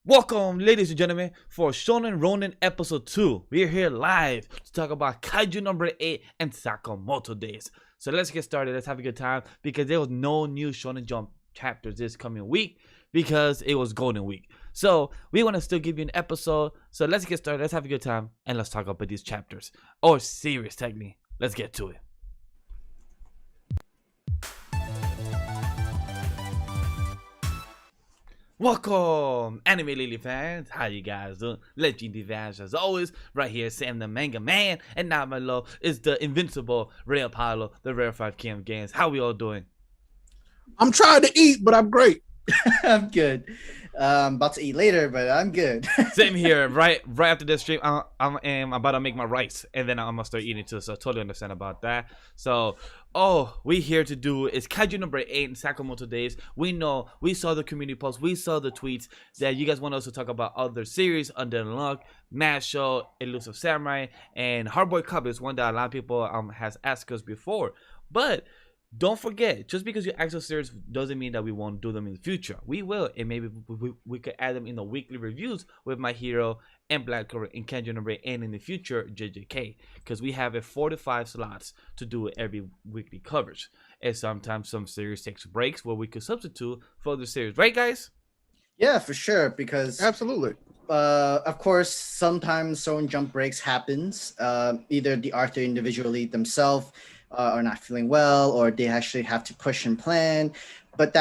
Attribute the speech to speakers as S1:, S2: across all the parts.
S1: Welcome, ladies and gentlemen, for Shonen Ronin episode 2. We are here live to talk about Kaiju number 8 and Sakamoto Days. So let's get started. Let's have a good time because there was no new Shonen Jump chapters this coming week because it was Golden Week. So we want to still give you an episode. So let's get started. Let's have a good time and let's talk about these chapters. Or series, technically. Let's get to it. Welcome, Anime Lily fans. How you guys doing? Legendary fans, as always, right here, Sam the Manga Man, and now my low is the invincible Ray Apollo, the Rarefied King of Games. How we all doing?
S2: I'm trying to eat, but I'm great.
S3: I'm good. About to eat later, but I'm good.
S1: Same here. Right after this stream, I'm about to make my rice, and then I'm gonna start eating too. So I totally understand about that. So, we here to do is Kaiju number 8 in Sakamoto Days. We know we saw the community posts, we saw the tweets that you guys want us to talk about other series, Under Unlock, Mad Show, Elusive Samurai, and Hardboy Cup is one that a lot of people has asked us before, but. Don't forget, just because you ask us series doesn't mean that we won't do them in the future. We will, and maybe we could add them in the weekly reviews with My Hero and Black Clover and Kaiju number 8 and in the future JJK, because we have 4 to 5 slots to do every weekly coverage. And sometimes some series takes breaks where we could substitute for other series, right, guys?
S3: Yeah, for sure. Because
S2: Absolutely.
S3: of course, sometimes Shonen Jump breaks happens. Either the author individually themselves are not feeling well, or they actually have to push and plan. But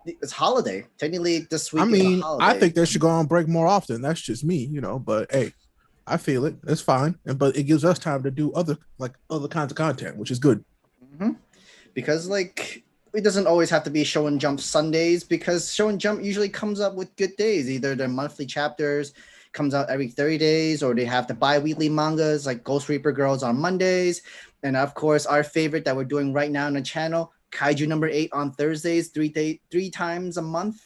S3: it's holiday. Technically, this week. Is a holiday.
S2: I think they should go on break more often. That's just me, But hey, I feel it. It's fine, but it gives us time to do other kinds of content, which is good.
S3: Mm-hmm. Because it doesn't always have to be Shonen Jump Sundays, because Shonen Jump usually comes up with good days. Either their monthly chapters comes out every 30 days, or they have the bi-weekly mangas like Ghost Reaper Girls on Mondays. And of course, our favorite that we're doing right now on the channel, Kaiju number 8 on Thursdays, three times a month.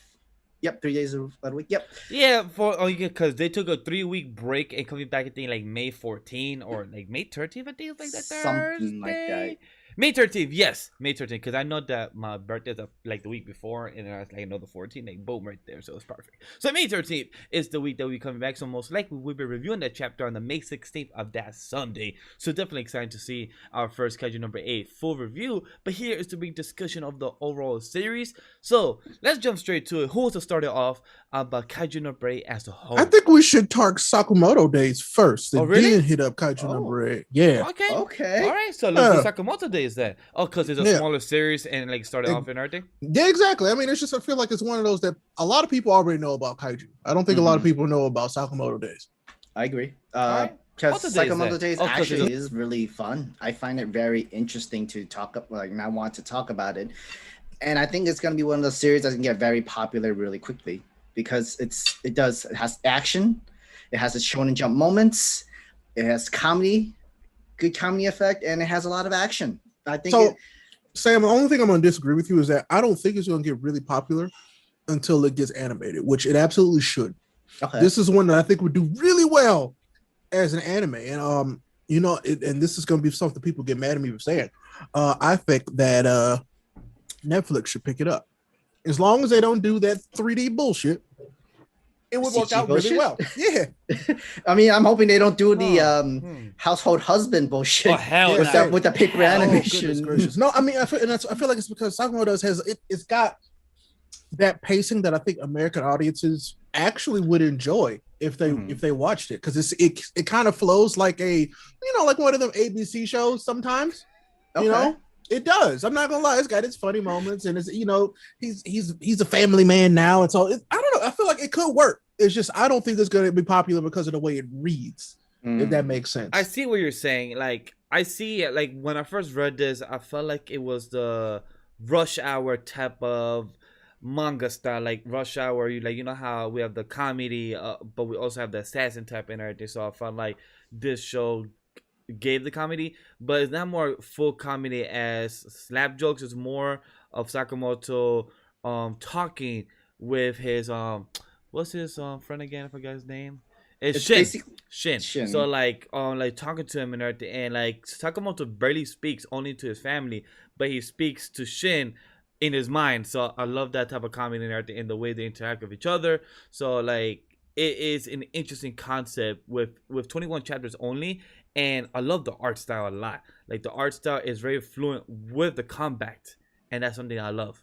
S3: Yep, 3 days a week. Yep.
S1: Yeah, because they took a 3-week break and coming back, I think like May 14 or like May 13th, I think, like that.
S3: Something like that.
S1: May 13th, yes, May 13th, because I know that my birthday is like the week before, and I was like, the 14th, like boom, right there, so it's perfect. So May 13th is the week that we coming back, so most likely we'll be reviewing that chapter on the May 16th of that Sunday. So definitely excited to see our first Kaiju number 8 full review. But here is the big discussion of the overall series. So let's jump straight to it. Who wants to start it off about Kaiju number 8 as a whole?
S2: I think we should target Sakamoto Days first, and
S1: really?
S2: then hit up Kaiju number 8. Yeah.
S1: Okay. All right. So let's do Sakamoto Days then. Oh, because it's a smaller series and like started off and everything.
S2: Yeah, exactly. I mean, it's just I feel like it's one of those that a lot of people already know about Kaiju. I don't think a lot of people know about Sakamoto Days.
S3: I agree.
S1: Right.
S3: Because Sakamoto Days actually is really fun. I find it very interesting to talk about. I want to talk about it, and I think it's going to be one of those series that can get very popular really quickly because it has action, it has its Shonen Jump moments, it has comedy, good comedy effect, and it has a lot of action. I think so.
S2: Sam, the only thing I'm going to disagree with you is that I don't think it's going to get really popular until it gets animated, which it absolutely should. Okay. This is one that I think would do really well as an anime, and and this is going to be something people get mad at me for saying. I think that Netflix should pick it up, as long as they don't do that 3D bullshit. It would work out really well. Yeah.
S3: I mean, I'm hoping they don't do the household husband bullshit with the paper animation.
S2: No, I mean, I feel like it's because Sakamoto it's got that pacing that I think American audiences actually would enjoy if they watched it, because it kind of flows like like one of them ABC shows sometimes. Okay. It does. I'm not gonna lie. It's got its funny moments, and it's he's a family man now, and so I don't know. I feel like it could work. It's just I don't think it's gonna be popular because of the way it reads. If that makes sense.
S1: I see what you're saying. Like I see, like when I first read this, I felt like it was the Rush Hour type of manga style, like Rush Hour. You know how we have the comedy, but we also have the assassin type and everything. So I felt like this show gave the comedy, but it's not more full comedy as slap jokes. It's more of Sakamoto talking with his what's his friend again? I forgot his name. It's Shin. So like talking to him and everything, and like Sakamoto barely speaks, only to his family, but he speaks to Shin in his mind. So I love that type of comedy and everything, and the way they interact with each other. So like it is an interesting concept with 21 chapters only, and I love the art style a lot. Like the art style is very fluent with the combat, and that's something I love.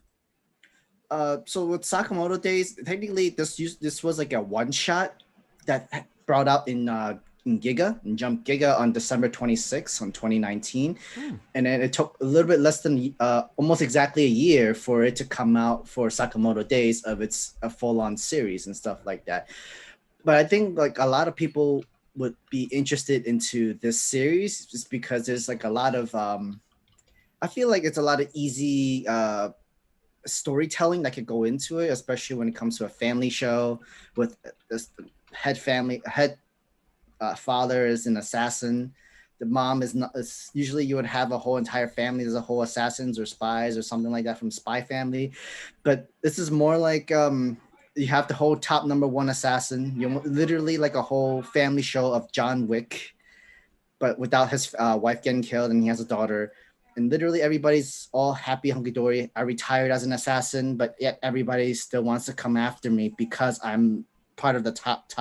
S3: So with Sakamoto Days, technically this was like a one shot that brought out in Giga, in Jump Giga on December 26th on 2019. And then it took a little bit less than almost exactly a year for it to come out for Sakamoto Days of its a full-on series and stuff like that. But I think like a lot of people would be interested into this series just because there's like a lot of I feel like it's a lot of easy storytelling that could go into it, especially when it comes to a family show with this head father is an assassin. The mom is not. Usually, you would have a whole entire family as a whole assassins or spies or something like that from Spy Family, but this is more like you have the whole top number one assassin. You literally like a whole family show of John Wick, but without his wife getting killed, and he has a daughter. And literally everybody's all happy, hunky-dory. I retired as an assassin, but yet everybody still wants to come after me because I'm part of the top.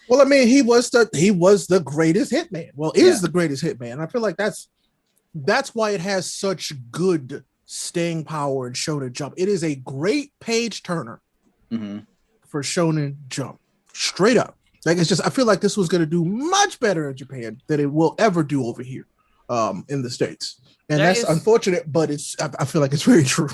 S2: Well, I mean, he was the greatest hitman. Well, is the greatest hitman. I feel like that's why it has such good staying power in Shonen Jump. It is a great page turner for Shonen Jump. Straight up. Like it's just I feel like this was gonna do much better in Japan than it will ever do over here in the States. And that's unfortunate, but I feel like it's very true.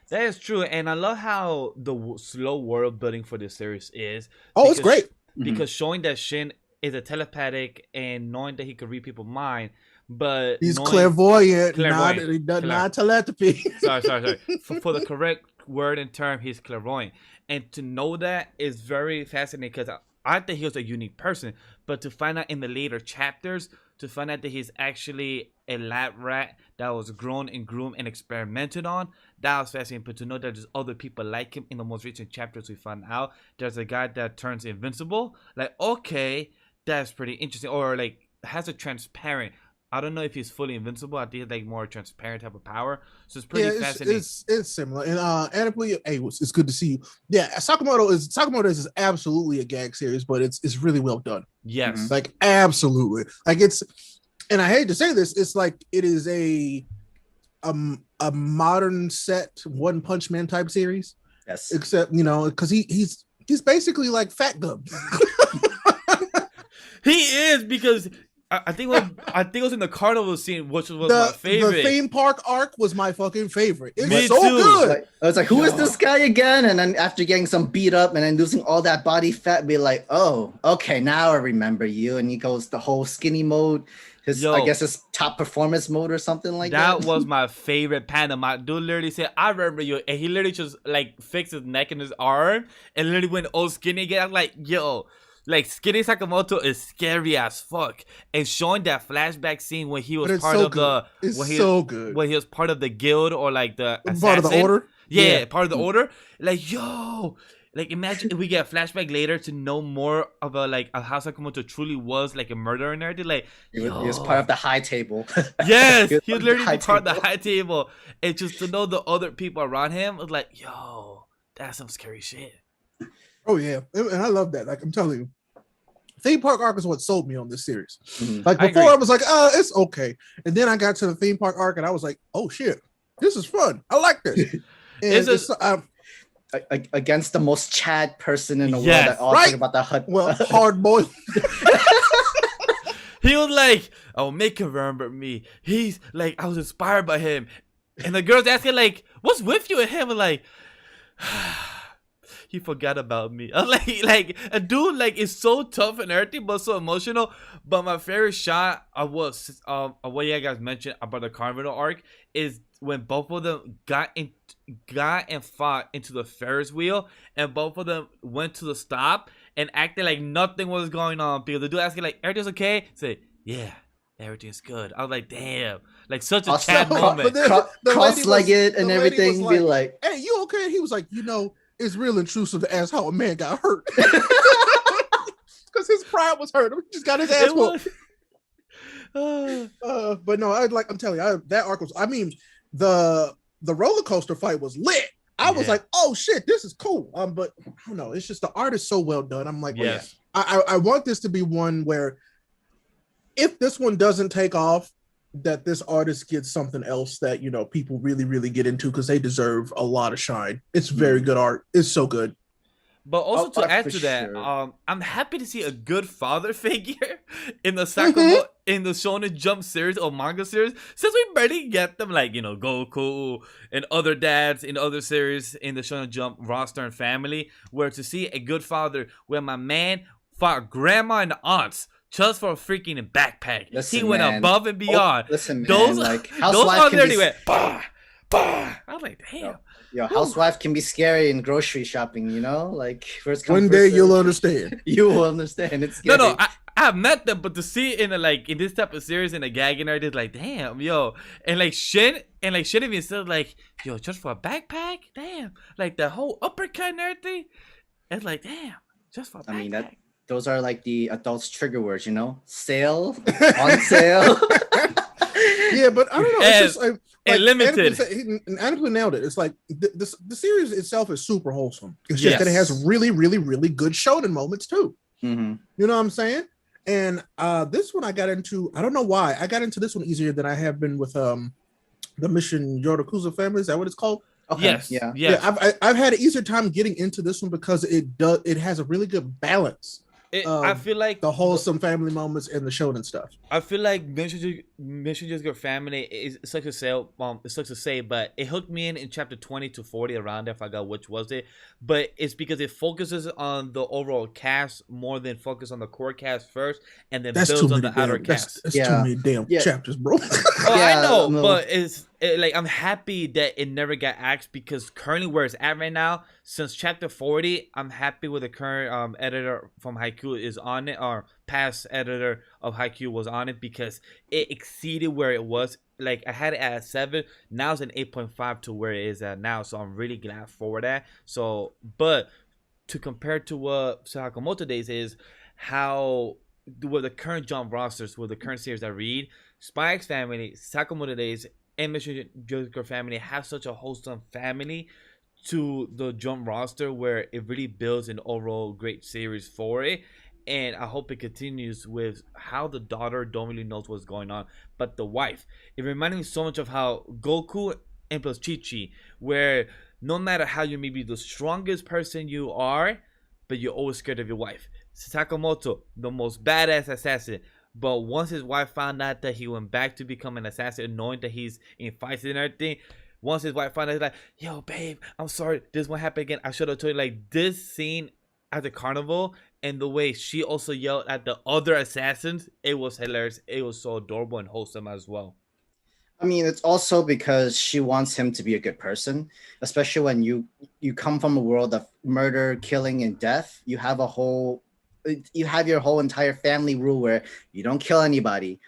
S1: That is true, and I love how the slow world building for this series is.
S2: Oh, it's great.
S1: Because showing that Shin is a telepathic and knowing that he can read people's mind, but
S2: he's clairvoyant. Not telepathy.
S1: Sorry. For the correct word and term, he's clairvoyant. And to know that is very fascinating because I think he was a unique person, but to find out in the later chapters, to find out that he's actually a lab rat that was grown and groomed and experimented on, that was fascinating. But to know that there's other people like him in the most recent chapters, we found out there's a guy that turns invincible. Like, okay, that's pretty interesting. Or like has a transparent. I don't know if he's fully invincible. I think it's like more transparent type of power. So it's pretty fascinating.
S2: It's similar. And Aniply, hey, it's good to see you. Yeah, Sakamoto is absolutely a gag series, but it's really well done.
S1: Yes.
S2: Like absolutely. Like it's, and I hate to say this, it's like it is a modern set One Punch Man type series.
S3: Yes.
S2: Except, because he's basically like Fat Gum.
S1: He is, because I think it was in the carnival scene, which was my favorite.
S2: The theme park arc was my fucking favorite. It
S1: Me
S2: was so
S1: too.
S2: good.
S3: I was like, who is this guy again? And then after getting some beat up and then losing all that body fat, be like, oh, okay, now I remember you. And he goes the whole skinny mode. I guess his top performance mode or something like that.
S1: That was my favorite panel. My dude literally said, I remember you. And he literally just like fixed his neck and his arm and literally went all skinny again. I was like, yo. Like, Skinny Sakamoto is scary as fuck. And showing that flashback scene when he was part of when he was part of the guild or like the assassin.
S2: Part of the order?
S1: Yeah, part of the order. Like, yo. Like, imagine if we get a flashback later to know more of how Sakamoto truly was like a murderer and everything. Like,
S3: he was part of the high table.
S1: Yes, he was literally part of the high table. And just to know the other people around him was like, yo, that's some scary shit.
S2: Oh yeah, and I love that. Like I'm telling you, theme park arc is what sold me on this series. Like before, I was like, it's okay, and then I got to the theme park arc, and I was like, oh shit, this is fun. I like this. And
S3: against the most Chad person in the world that all think about the hut.
S2: Well, hard boiled.
S1: He was like, "Oh, make him remember me." He's like, I was inspired by him, and the girls asking like, "What's with you?" And him was like. He forgot about me. I was like a dude like is so tough and everything, but so emotional. But my favorite shot of what you guys mentioned about the carnival arc is when both of them got and fought into the Ferris wheel, and both of them went to the stop and acted like nothing was going on. Because the dude asking like, "Everything's okay?" Say, "Yeah, everything's good." I was like, damn, like such a Chad moment.
S3: Cross-legged and everything.
S2: Like,
S3: be like,
S2: "Hey, you okay?" And he was like, it's real intrusive to ask how a man got hurt. Because his pride was hurt. He just got his ass whooped. But no, I'm telling you, that arc was, the roller coaster fight was lit. I was like, oh shit, this is cool. But I don't know, it's just the art is so well done. I'm like,
S1: yes.
S2: I want this to be one where if this one doesn't take off, that this artist gets something else that, you know, people really, really get into because they deserve a lot of shine. It's very good art. It's so good.
S1: But also to add to that,
S3: sure.
S1: I'm happy to see a good father figure in the Sakamoto in the Shonen Jump series or manga series, since we barely get them, like, you know, Goku and other dads in other series in the Shonen Jump roster and family. Where to see a good father where my man fought grandma and aunts just for a freaking backpack.
S3: Listen,
S1: he went
S3: man.
S1: above and beyond.
S3: Listen, man,
S1: those
S3: like
S1: those
S3: housewife
S1: are
S3: can
S1: there.
S3: be
S1: Went bah bah. I was like, damn.
S3: Yo, housewife can be scary in grocery shopping, you know? Like first come,
S2: One
S3: first
S2: day
S3: serve.
S2: you'll understand.
S3: You will understand. It's scary.
S1: No, I have met them, but to see it in a, like in this type of series in a gag and everything, like damn, yo, and like Shin even said like, yo, just for a backpack, damn, like the whole uppercut and everything, it's like damn, just for a backpack.
S3: I mean those are like the adults' trigger words, you know? Sale, on sale.
S2: Yeah, but I don't know. It's just like
S1: limited.
S2: Aniplew nailed it. It's like the series itself is super wholesome. It's just that it has really, really, really good shonen moments too.
S3: Mm-hmm.
S2: You know what I'm saying? And this one I got into. I don't know why I got into this one easier than I have been with the Mission Yorakuza family. Is that what it's called?
S3: Okay.
S1: Yes.
S2: Yeah. I've had an easier time getting into this one because it has a really good balance.
S1: I feel like
S2: the wholesome family moments and the shonen stuff.
S1: I feel like Mission Just Good Family is such to say. It sucks to say, but it hooked me in chapter 20 to 40 around there. I forgot which was it, but it's because it focuses on the overall cast more than focus on the core cast first, and then builds on the outer cast.
S2: That's too many damn chapters, bro.
S1: I know, but like I'm happy that it never got axed because currently where it's at right now, since chapter 40, I'm happy with the current editor from Haikyuu is on it, or past editor of Haikyuu was on it, because it exceeded where it was. Like I had it at 7, now it's an 8.5 to where it is at now, so I'm really glad for that. So, but to compare to what Sakamoto Days is, how with the current Jump rosters, with the current series I read, Spy X Family, Sakamoto Days, and Mission Joker Family have such a wholesome family to the Jump roster where it really builds an overall great series for it. And I hope it continues with how the daughter don't really knows what's going on, but the wife. It reminded me so much of how Goku and plus Chi-Chi, where no matter how you may be the strongest person you are, but you're always scared of your wife. Sakamoto, the most badass assassin, but once his wife found out that he went back to become an assassin, knowing that he's in fights and everything, once his wife found out, he's like, yo, babe, I'm sorry, this won't happen again. I should have told you. Like, this scene at the carnival and the way she also yelled at the other assassins, it was hilarious. It was so adorable and wholesome as well.
S3: I mean, it's also because she wants him to be a good person, especially when you come from a world of murder, killing, and death. You have your whole entire family rule where you don't kill anybody.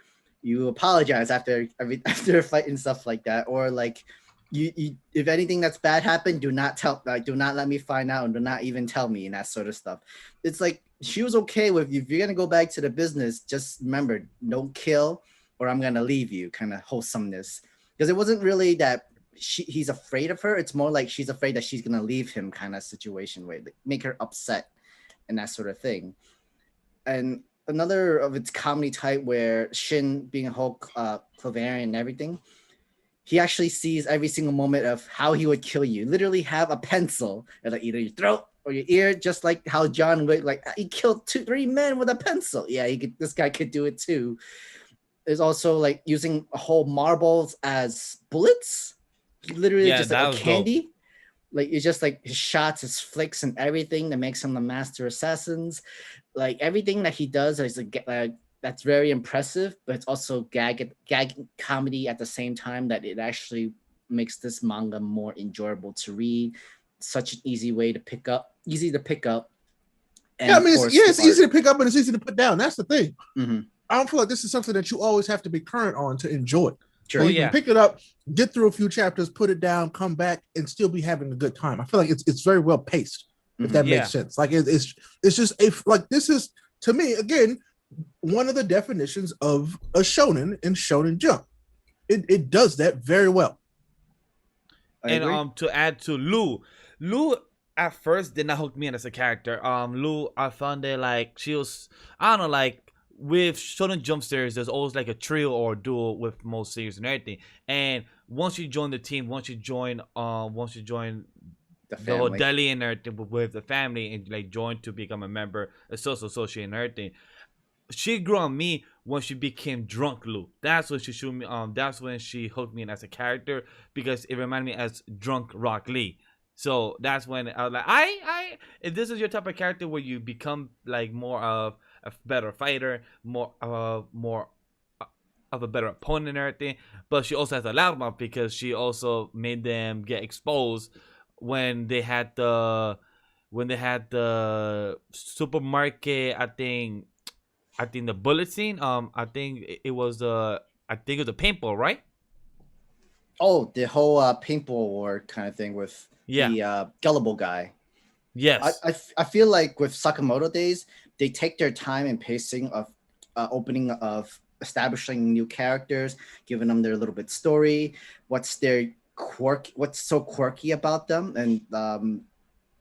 S3: You apologize after a fight and stuff like that, or like you if anything that's bad happened, do not let me find out, and do not even tell me, and that sort of stuff. It's like she was okay with, if you're gonna go back to the business, just remember, don't kill or I'm gonna leave you, kind of wholesomeness. Because it wasn't really that he's afraid of her, it's more like she's afraid that she's gonna leave him kind of situation, where like, make her upset and that sort of thing. And another of its comedy type where Shin, being a whole Clavarian and everything, he actually sees every single moment of how he would kill you. Literally have a pencil at like either your throat or your ear, just like how John Wick, like he killed 2-3 men with a pencil. Yeah, this guy could do it too. There's also like using whole marbles as bullets. He literally just like a candy. Dope. Like it's just like his shots, his flicks, and everything that makes him the master assassins. Like everything that he does is that's very impressive, but it's also gag comedy at the same time, that it actually makes this manga more enjoyable to read. Such an easy to pick up. And
S2: yeah, I mean, it's easy to pick up and it's easy to put down. That's the thing.
S3: Mm-hmm.
S2: I don't feel like this is something that you always have to be current on to enjoy.
S3: Sure.
S2: So you can pick it up, get through a few chapters, put it down, come back, and still be having a good time. I feel like it's very well paced, if that makes sense. Like it's just this is, to me, again, one of the definitions of a shonen in Shonen Jump. It does that very well.
S3: I
S1: And
S3: agree.
S1: to add to Lou at first did not hook me in as a character. Lou, I found it like she was, I don't know, like with Shonen Jump series, there's always like a trio or a duo with most series and everything. And once you join the team, once you join
S3: The
S1: the whole
S3: family.
S1: deli and everything with the family and like join to become a member, a social associate and everything. She grew on me when she became drunk Lou. That's when she showed me. That's when she hooked me in as a character because it reminded me as drunk Rock Lee. So that's when I was like, if this is your type of character where you become like more of a better fighter, more of a better opponent and everything. But she also has a loudmouth because she also made them get exposed when they had the supermarket. I think the bullet scene. I think it was the paintball, right?
S3: Oh, the whole paintball war kind of thing with
S1: Yeah.
S3: the gullible guy.
S1: Yes.
S3: I feel like with Sakamoto Days, they take their time in pacing of opening of establishing new characters, giving them their little bit story. What's their quirk? What's so quirky about them? And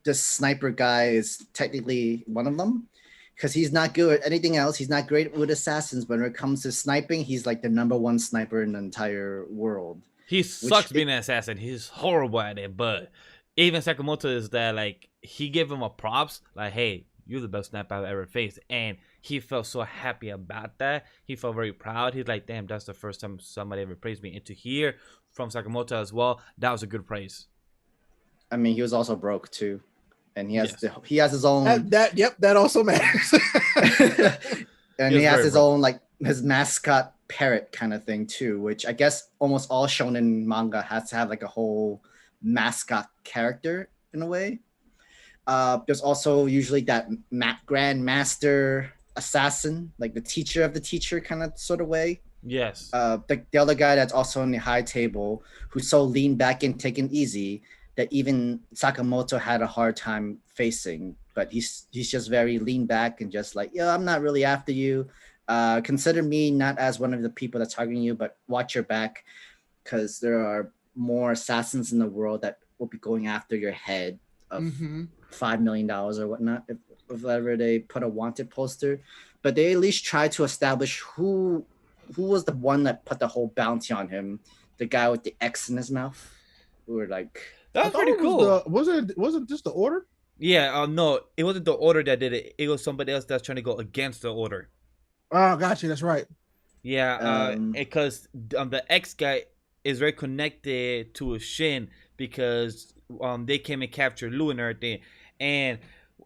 S3: this sniper guy is technically one of them because he's not good at anything else. He's not great with assassins, but when it comes to sniping, he's like the number one sniper in the entire world.
S1: He sucks being an assassin. He's horrible at it. But even Sakamoto is that like he gave him a props like, hey, you're the best sniper I've ever faced, and he felt so happy about that. He felt very proud. He's like, damn, that's the first time somebody ever praised me. And to hear from Sakamoto as well, that was a good praise.
S3: I mean, he was also broke too, and he has
S1: Yes.
S3: he has his own
S2: that also matters.
S3: and
S1: He
S3: he
S1: was
S3: has
S1: very
S3: his
S1: broke.
S3: own like his mascot parrot kind of thing too, which I guess almost all shonen manga has to have like a whole mascot character in a way. There's also usually that grand master assassin, like the teacher of the teacher kind of sort of way.
S1: Yes.
S3: The other guy that's also on the high table who's so lean back and taken easy that even Sakamoto had a hard time facing, but he's just very lean back and just like, yeah, I'm not really after you. Consider me not as one of the people that's targeting you, but watch your back because there are more assassins in the world that will be going after your head of $5 million or whatnot if ever they put a wanted poster. But they at least try to establish who was the one that put the whole bounty on him, the guy with the X in his mouth. We were like,
S1: That was pretty cool.
S2: Wasn't just the order?
S1: Yeah, no, it wasn't the order that did it. It was somebody else that's trying to go against the order.
S2: Oh, gotcha. That's right.
S1: Yeah, because the X guy is very connected to a Shin because they came and captured Lou and everything. And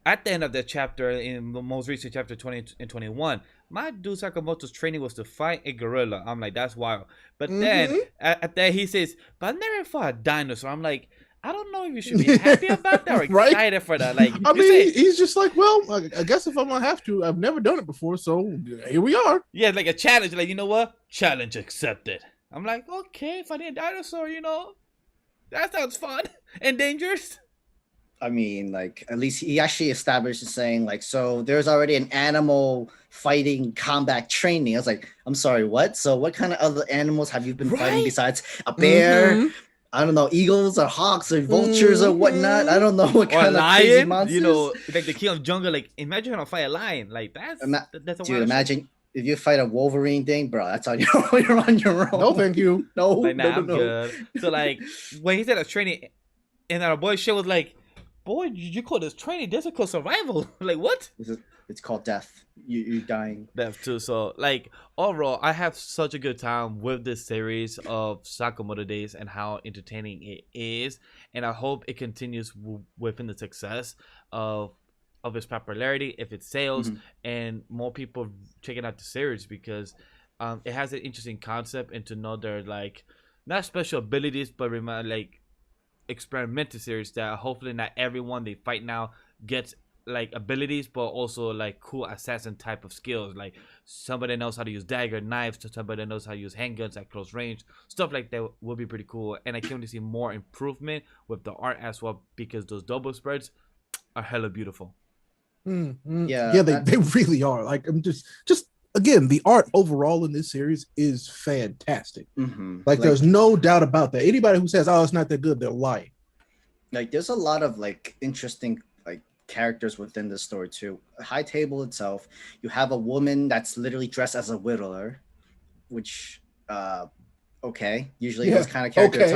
S1: at the end of the chapter, in the most recent chapter 20 and 21, my dude Sakamoto's training was to fight a gorilla. I'm like, that's wild. But then at that he says, but I never fought a dinosaur. I'm like, I don't know if you should be happy about that or
S2: Right?
S1: excited for that. Like,
S2: I mean, he's just like, well, I guess if I'm gonna have to, I've never done it before, so here we are.
S1: yeah, like a challenge. Like, you know what? Challenge accepted. I'm like, okay, fighting a dinosaur, that sounds fun and dangerous.
S3: I mean, like, at least he actually established saying, like, so there's already an animal fighting combat training. I was like, I'm sorry, what? So what kind of other animals have you been fighting besides a bear? I don't know, eagles or hawks or vultures or whatnot. I don't know what
S1: Or
S3: kind
S1: a
S3: of crazy
S1: lion,
S3: monsters.
S1: like the king of jungle. Like, imagine trying to fight a lion. Like, that's a
S3: Dude, imagine if you fight a Wolverine thing, bro, that's on you're on your own.
S2: No, thank you.
S3: No,
S1: like, nah,
S3: no,
S1: I'm
S3: no.
S1: good. So, like, when he said a training, and our boy shit was like, boy, you call this training? This is called survival. Like, what?
S3: It's called death. You're dying.
S1: Death too. So, like, overall, I have such a good time with this series of Sakamoto Days and how entertaining it is, and I hope it continues within the success of its popularity, if it sales, and more people checking out the series because it has an interesting concept, and to know they're like not special abilities, but like experimental series that hopefully not everyone they fight now gets like abilities, but also like cool assassin type of skills, like somebody knows how to use dagger knives to somebody knows how to use handguns at close range. Stuff like that will be pretty cool, and I can't wait to see more improvement with the art as well because those double spreads are hella beautiful.
S3: Yeah,
S2: Yeah, they really are. Like, I'm just again, the art overall in this series is fantastic.
S3: Mm-hmm.
S2: Like, there's no doubt about that. Anybody who says, "Oh, it's not that good," they're lying.
S3: Like, there's a lot of like interesting like characters within the story too. High Table itself, you have a woman that's literally dressed as a whittler, which okay, usually those kind of characters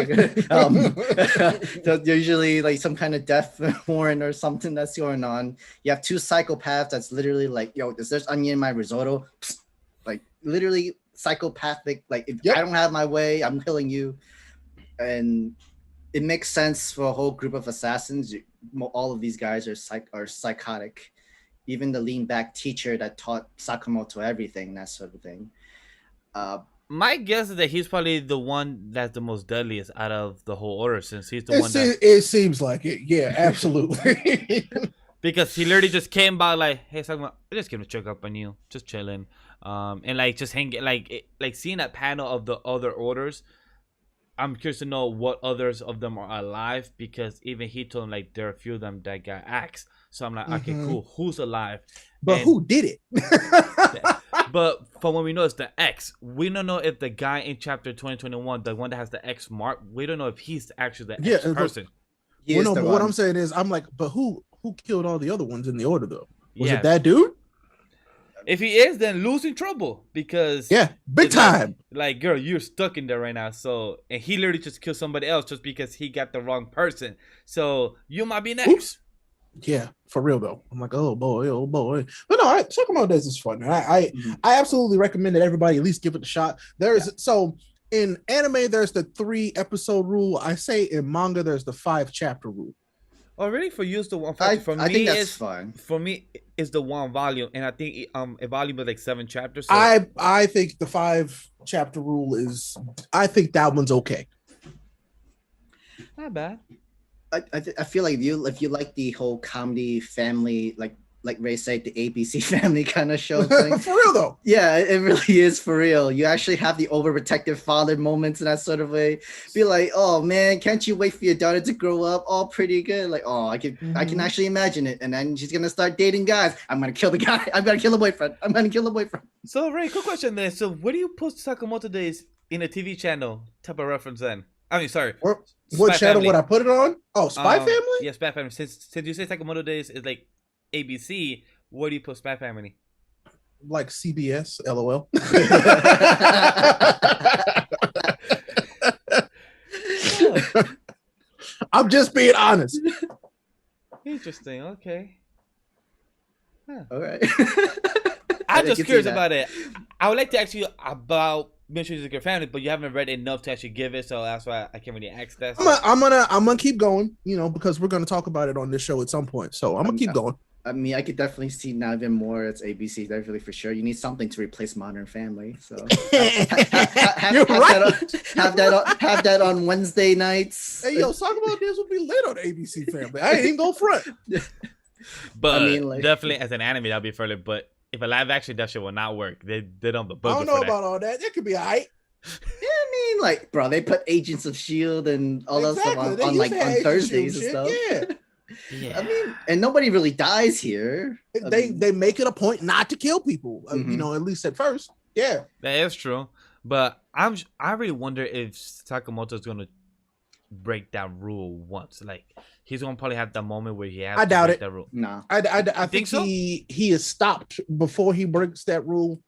S3: they're usually like some kind of death warrant or something that's going on. You have two psychopaths that's literally like, yo, there's onion in my risotto. Psst. Like literally psychopathic, like if I don't have my way, I'm killing you. And it makes sense for a whole group of assassins. All of these guys are psychotic. Even the lean back teacher that taught Sakamoto everything, that sort of thing.
S1: My guess is that he's probably the one that's the most deadliest out of the whole order, since he's the one that...
S2: It seems like it. Yeah, absolutely.
S1: Because he literally just came by like, hey, Sakamoto, I just came to check up on you, just chilling, and like just hanging, like seeing that panel of the other orders. I'm curious to know what others of them are alive, because even he told him like there are a few of them that got axed. So I'm like, okay, cool. Who's alive?
S2: But who did it?
S1: But from what we know, it's the X. We don't know if the guy in chapter 2021, the one that has the X mark, we don't know if he's actually the X person.
S2: Well, no, but what I'm saying is, I'm like, but who killed all the other ones in the order though? Was it that dude?
S1: If he is, then losing trouble, because
S2: big time.
S1: Like, girl, you're stuck in there right now. So, and he literally just killed somebody else just because he got the wrong person. So you might be next.
S2: Oops. Yeah, for real though. I'm like, oh boy. But no, Sakamoto Days is fun. I absolutely recommend that everybody at least give it a shot. So in anime, there's the 3-episode rule. I say in manga, there's the 5-chapter rule.
S1: Oh, really? For you, it's the one.
S3: I think that's fine.
S1: For me, it's the 1 volume, and I think a volume with like 7 chapters.
S2: So. I think the 5-chapter rule is. I think that one's okay.
S1: Not bad.
S3: I feel like if you like the whole comedy family, like Ray said, the ABC family kind of show thing.
S2: For real though.
S3: Yeah, it really is for real. You actually have the overprotective father moments in that sort of way. Be like, oh man, can't you wait for your daughter to grow up? All pretty good. Like, oh, I can actually imagine it. And then she's gonna start dating guys. I'm gonna kill the guy. I'm gonna kill the boyfriend.
S1: So Ray, quick question then. So where do you put Sakamoto Days in a TV channel type of reference then? I mean, sorry.
S2: What channel would I put it on? Oh, Spy Family?
S1: Yeah, Spy Family. Since you say Sakamoto Days is like ABC, where do you put Spy Family?
S2: Like CBS, LOL. I'm just being honest.
S1: Interesting. Okay.
S3: Huh. All right.
S1: I'm just curious about it. I would like to ask you about Mysteries of Your Family, but you haven't read enough to actually give it, so that's why I can't really ask that. So.
S2: I'm gonna keep going, because we're gonna talk about it on this show at some point. So I'm gonna keep going.
S3: I mean, I could definitely see now even more. It's ABC, definitely for sure. You need something to replace Modern Family. So have that on Wednesday nights.
S2: Hey, yo, talk about this would be lit on ABC Family. I ain't even go front.
S1: But I mean, definitely as an anime, that'd be fairly. But if a live action, that shit will not work. They don't the book.
S2: I don't know about all that. It could be alright.
S3: Yeah, I mean, like, bro, they put Agents of S.H.I.E.L.D. and all that stuff on Thursdays and stuff. Yeah. I mean, and nobody really dies here.
S2: They make it a point not to kill people, at least at first. Yeah,
S1: that is true. But I really wonder if Sakamoto is gonna break that rule once. Like, he's gonna probably have that moment where he has to break that rule.
S3: No,
S2: I think so? He is stopped before he breaks that rule.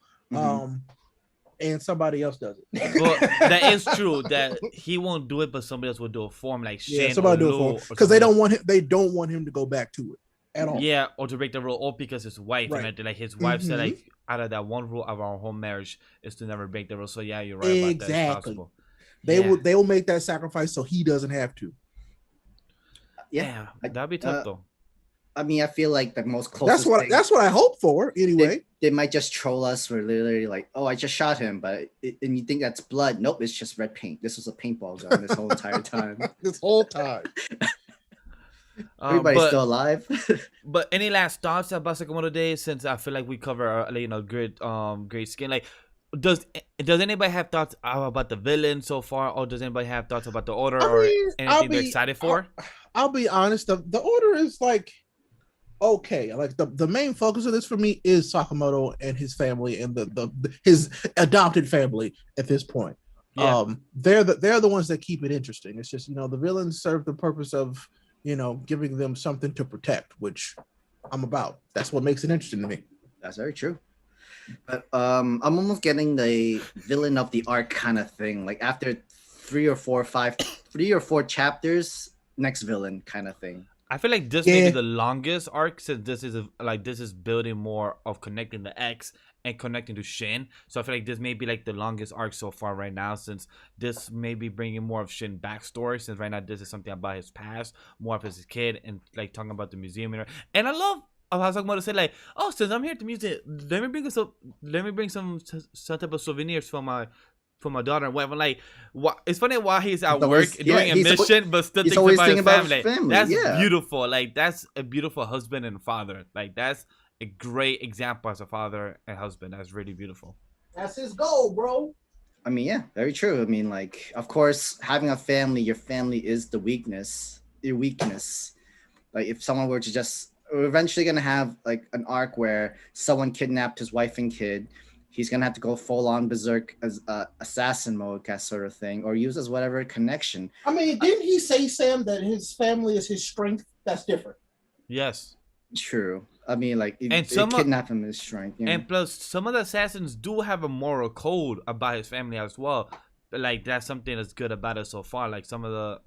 S2: And somebody else does it.
S1: Well, that is true. That he won't do it, but somebody else will do it for him, like Shin
S2: somebody do it for him, because they don't want him. They don't want him to go back to it at all.
S1: Yeah, or to break the rule, or because his wife, and like his wife said, like out of that one rule of our whole marriage is to never break the rule. So yeah, you're right about that. It's possible.
S2: They will make that sacrifice so he doesn't have to.
S1: Yeah, that'd be tough though.
S3: I mean, I feel like the most closest.
S2: That's what I hope for. Anyway,
S3: they might just troll us for literally like, oh, I just shot him, and you think that's blood? Nope, it's just red paint. This was a paintball gun this whole entire time.
S2: This whole time.
S3: Everybody's still alive.
S1: But any last thoughts about Sakamoto Days? Since I feel like we cover, great skin. Like, does anybody have thoughts about the villain so far, or does anybody have thoughts about the order or anything they're excited for?
S2: I'll be honest. The order is like. okay. Like the main focus of this for me is Sakamoto and his family and his adopted family at this point.
S1: Yeah.
S2: They're the ones that keep it interesting. It's just, the villains serve the purpose of, giving them something to protect, which I'm about. That's what makes it interesting to me.
S3: That's very true. But I'm almost getting the villain of the arc kind of thing. Like after 3 or 4 chapters, next villain kind of thing.
S1: I feel like this may be the longest arc, since this is building more of connecting the X and connecting to Shin. So I feel like this may be like the longest arc so far right now, since this may be bringing more of Shin backstory. Since right now this is something about his past, more of his kid, and like talking about the museum. And I love how Sakamoto said like, oh, since I'm here at the museum, let me bring some type of souvenirs for my daughter and whatever. Like, it's funny why he's at work doing a mission, but still thinking about his family. That's beautiful. Like, that's a beautiful husband and father. Like, that's a great example as a father and husband. That's really beautiful.
S2: That's his goal, bro.
S3: I mean, yeah, very true. I mean, like, of course, having a family, your family is your weakness. Like, if someone were to just, we're eventually going to have like an arc where someone kidnapped his wife and kid. He's going to have to go full on berserk as assassin mode, that sort of thing, or use as whatever connection.
S2: I mean, didn't he say, Sam, that his family is his strength? That's different.
S1: Yes.
S3: True. I mean, like, kidnap him is strength.
S1: And plus, some of the assassins do have a moral code about his family as well. But like, that's something that's good about it so far. Like some of the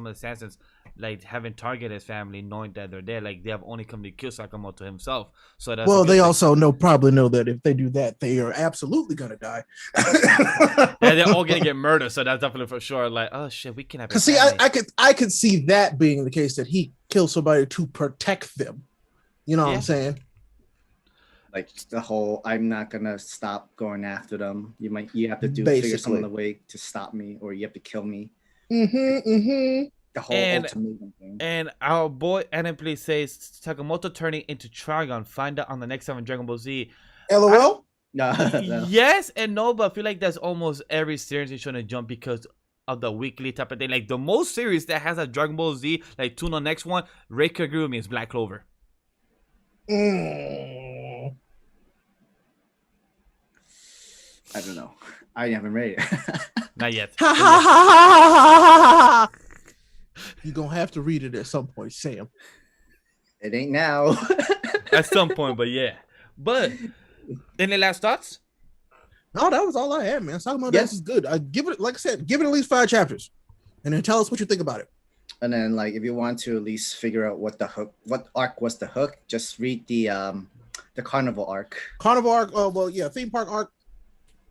S1: assassins, like, haven't targeted his family, knowing that they're there. Like, they have only come to kill Sakamoto himself. So that's
S2: they also probably know that if they do that, they are absolutely gonna die.
S1: Yeah, they're all gonna get murdered. So that's definitely for sure. Like, oh shit, we can have.
S2: Because see, I could see that being the case, that he killed somebody to protect them. You know what I'm saying?
S3: Like the whole, I'm not gonna stop going after them. You have to figure some other way to stop me, or you have to kill me. The whole ultimatum thing. And
S1: our boy Anipli says Sakamoto turning into Trigon. Find out on the next 7 Dragon Ball Z.
S2: LOL.
S3: No.
S1: Yes and no, but I feel like that's almost every series in Shonen Jump because of the weekly type of thing. Like the most series that has a Dragon Ball Z, like tune on next one, Reika Gurumi is Black Clover.
S3: I don't know. I haven't read it.
S1: Not yet.
S2: You're going to have to read it at some point, Sam.
S3: It ain't now.
S1: At some point, but yeah. But, any last thoughts?
S2: No, that was all I had, man. Sakamoto Days is good. Give it, like I said, give it at least 5 chapters. And then tell us what you think about it.
S3: And then, like, if you want to at least figure out what arc was the hook, just read the Carnival arc.
S2: Carnival arc, theme park arc,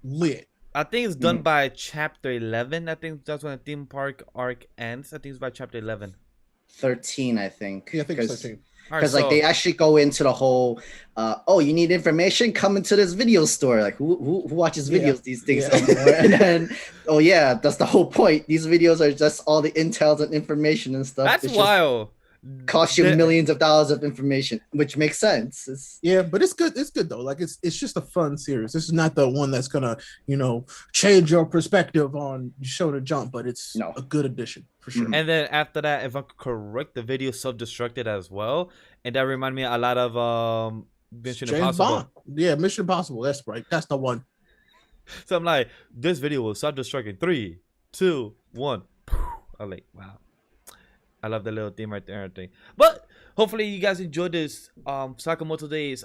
S2: lit.
S1: I think it's done by chapter 11. I think that's when the theme park arc ends. I think it's by chapter 11.
S3: 13, I think.
S2: Yeah, I think it's 13.
S3: Because they actually go into the whole, you need information? Come into this video store. Like, who watches videos these days anymore? And then, that's the whole point. These videos are just all the intels and information and stuff.
S1: That's wild.
S3: Cost you millions of dollars of information, which makes sense.
S2: But it's good. It's good though. Like it's just a fun series. This is not the one that's gonna, change your perspective on Shonen Jump, but it's a good addition for sure.
S1: And then after that, if I'm correct, the video self-destructed as well, and that reminded me a lot of Mission Impossible.
S2: Bond. Yeah, Mission Impossible. That's right. That's the one.
S1: So I'm like, this video will self-destruct in 3, 2, 1. I'm like, wow. I love the little theme right there and everything. But hopefully you guys enjoyed this Sakamoto Days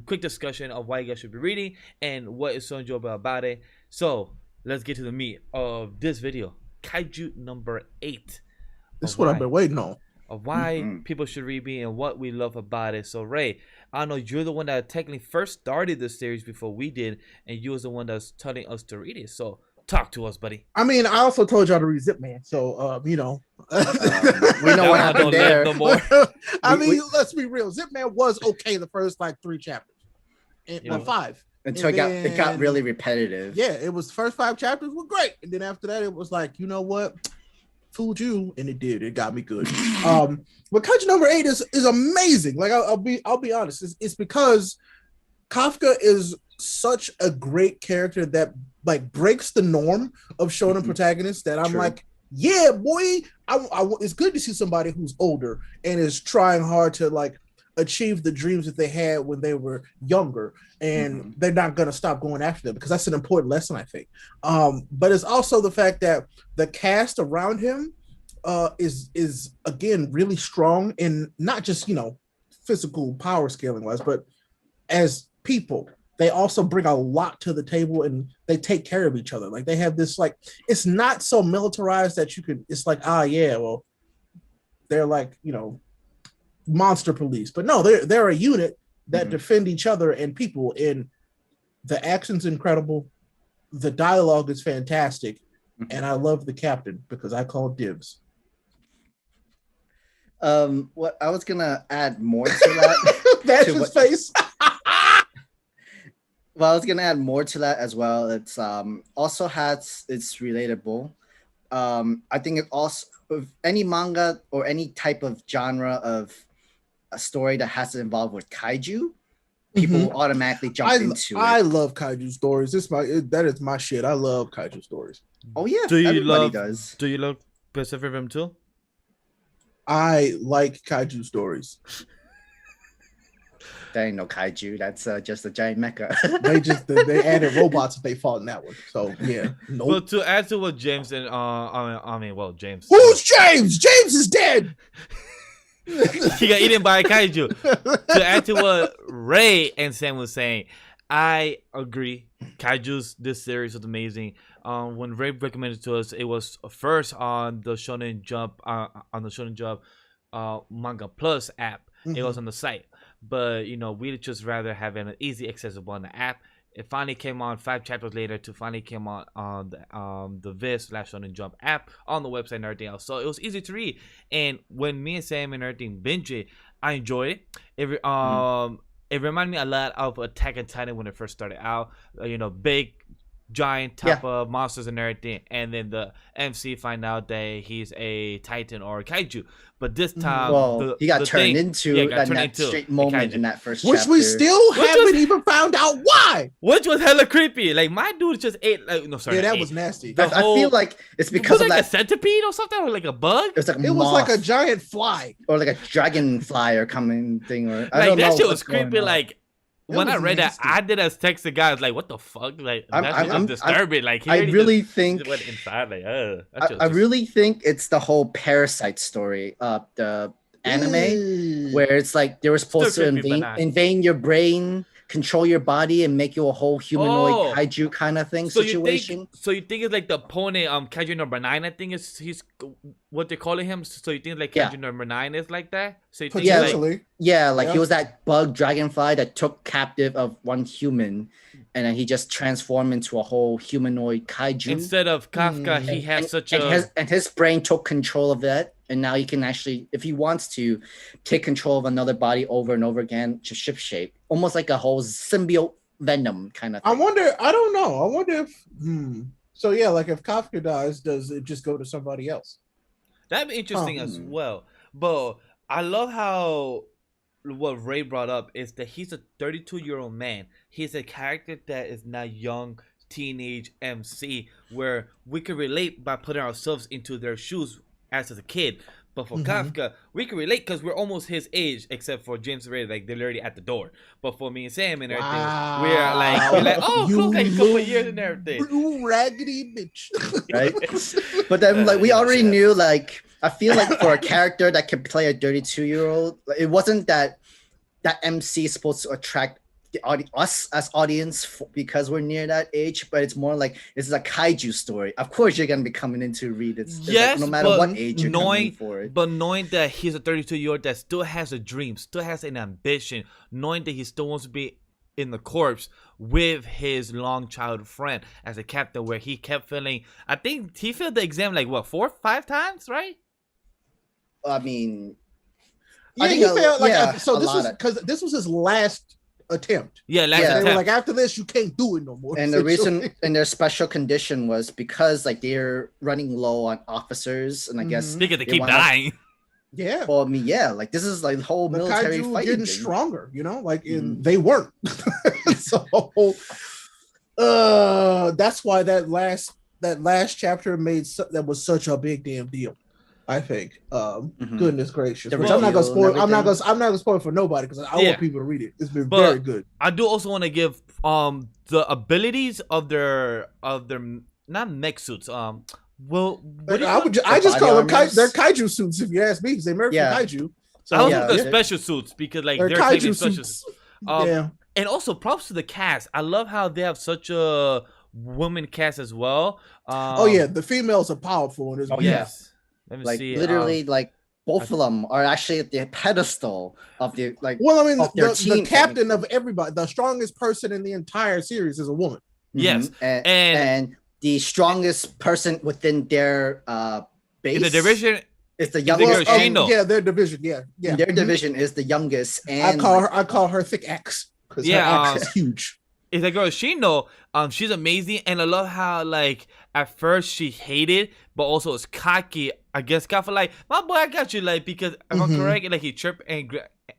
S1: quick discussion of why you guys should be reading and what is so enjoyable about it. So let's get to the meat of this video. Kaiju number 8.
S2: This is what I've been waiting on.
S1: Of why people should read me and what we love about it. So Ray, I know you're the one that technically first started this series before we did, and you was the one that's telling us to read it. So talk to us, buddy.
S2: I mean, I also told y'all to read Zip Man, so we know
S3: what happened there.
S1: No more.
S2: Let's be real. Zip Man was okay the first 3 chapters, 5
S3: until it got really repetitive.
S2: Yeah, it was first 5 chapters were great, and then after that, it was like, you know what, fooled you, and it did. It got me good. But Kaiju number 8 is amazing. Like I'll be honest, it's because Kafka is such a great character that like breaks the norm of shonen protagonists that I'm like, yeah, boy, it's good to see somebody who's older and is trying hard to like achieve the dreams that they had when they were younger, and they're not going to stop going after them, because that's an important lesson, I think. But it's also the fact that the cast around him is again really strong, in not just, you know, physical power scaling wise, but as people. They also bring a lot to the table, and they take care of each other. Like, they have this, like, it's not so militarized that you could, it's like, yeah, well, they're like, you know, monster police. But no, they're a unit that defend each other and people. And the action's incredible. The dialogue is fantastic. And I love the captain, because I call dibs.
S3: What I was gonna add more to that.
S2: That's his face.
S3: Well, I was gonna add more to that as well. It's also has it's relatable. I think it also, if any manga or any type of genre of a story that has to involve with kaiju, people will automatically jump into it.
S2: I love kaiju stories. That is my shit. I love kaiju stories.
S3: Oh yeah,
S1: everybody
S3: does.
S1: Do you love Pacific Rim too?
S2: I like kaiju stories.
S3: That ain't no kaiju. That's just a giant mecha.
S2: they added robots if they fought in that one. So yeah. Nope.
S1: But to add to what James and James.
S2: Who's James? James is dead.
S1: He got eaten by a kaiju. To add to what Ray and Sam was saying, I agree. Kaiju's this series was amazing. When Ray recommended to us, it was first on the Shonen Jump Manga Plus app. It was on the site. But, you know, we'd just rather have an easy accessible on the app. It finally came on 5 chapters later to finally came on the Viz/Shonen Jump app on the website and everything else. So it was easy to read. And when me and Sam and everything binge it, I enjoyed it. It reminded me a lot of Attack on Titan when it first started out. You know, big, giant type of monsters and everything. And then the MC find out that he's a Titan or a Kaiju. But this time,
S3: he got turned into that straight moment in that first chapter.
S2: Which we still haven't even found out why.
S1: Which was hella creepy. Like, my dude just ate.
S2: Yeah, that was nasty.
S3: I feel like it's because
S1: of like a centipede or something, or like a bug.
S3: It
S2: was like a giant fly,
S3: or like a dragonfly or coming thing. Or
S1: I don't know. That shit was creepy. Like, when I read nasty. That, I did as text the guy. I was like, "What the fuck?" Like, I'm disturbing. Like,
S3: I really think
S1: went inside. Like,
S3: I really think it's the whole parasite story. The anime where it's like they were supposed to invade your brain, control your body, and make you a whole humanoid kaiju kind of thing situation.
S1: So you think it's like the opponent, Kaiju number 9? I think he's what they're calling him. So you think like Kaiju number 9 is like that? So you think
S3: he was that bug dragonfly that took captive of one human, and then he just transformed into a whole humanoid kaiju.
S1: Instead of Kafka, he has
S3: his brain took control of that. And now he can actually, if he wants to, take control of another body over and over again to ship shape, almost like a whole symbiote venom kind of thing.
S2: I don't know. I wonder if, So yeah, like if Kafka dies, does it just go to somebody else?
S1: That'd be interesting as well. But I love how what Ray brought up is that he's a 32-year-old man. He's a character that is not young, teenage MC, where we can relate by putting ourselves into their shoes as a kid. But for Kafka, we can relate because we're almost his age, except for James and Ray, like they're literally at the door. But for me and Sam and everything, we're like, oh, close like a couple of years and everything.
S2: You raggedy bitch.
S3: Right? But then like we already knew, like I feel like for a character that can play a 32-year-old, it wasn't that MC is supposed to attract us as audience because we're near that age, but it's more like this is a kaiju story. Of course, you're gonna be coming in to read it.
S1: Yes,
S3: like, no matter what age you're coming for it.
S1: But knowing that he's a 32-year-old that still has a dream, still has an ambition, knowing that he still wants to be in the corps with his long childhood friend as a captain, where he kept feeling. I think he failed the exam like what 4 or 5 times, right?
S3: I mean,
S2: yeah, he failed. Like so, this was his last attempt.
S1: They
S2: were like, after this you can't do it no more.
S3: And the reason and their special condition was because like they're running low on officers, and I guess
S1: because they keep dying.
S2: Yeah.
S3: Well, I mean, like this is like the whole military
S2: kaiju
S3: fighting
S2: getting
S3: thing.
S2: stronger, you know, like they weren't. So that's why that last chapter that was such a big damn deal. I think.
S3: Mhm.
S2: Goodness gracious.
S3: The
S2: Which I'm not gonna
S3: reveal and
S2: spoil. I'm not
S3: everything.
S2: gonna. I'm not gonna spoil for nobody because I
S1: Yeah.
S2: want people to read it. It's been
S1: But
S2: very good.
S1: I do also want to give the abilities of their not mech suits. Well, what do you call
S2: I just
S3: body
S2: call them
S3: armors?
S2: they're kaiju suits if you ask me because they're American
S3: Yeah.
S2: kaiju. So
S1: I also
S3: Yeah,
S1: think they're
S3: yeah.
S1: special suits because like
S2: they're
S1: they're technically
S2: kaiju
S1: special
S2: suits.
S1: Um,
S2: Yeah.
S1: And also props to the cast. I love how they have such a woman cast as well.
S2: Oh yeah, the females are powerful in this.
S3: Oh, yeah.
S1: Yes. Let me
S3: Like
S1: see.
S3: literally, like both of them are actually at the pedestal of the like.
S2: Well, I mean,
S3: of their
S2: the
S3: team,
S2: captain of everybody, the strongest person in the entire series is a woman.
S1: Yes.
S3: Mhm.
S1: And
S3: and the strongest person within their base
S1: in the division,
S3: is the
S1: the
S3: youngest.
S1: girl Shino.
S2: Yeah, their division. Yeah, yeah.
S3: Their
S2: Mhm.
S3: division is the youngest,
S2: I
S3: and
S2: call her Thick Axe because
S1: Yeah,
S2: her axe is huge.
S1: is a girl Shino. She's amazing, and I love how like at first she hated, but also is cocky. I guess kind of like my boy, I got you, like because if I'm
S2: Mhm.
S1: correct, like he tripped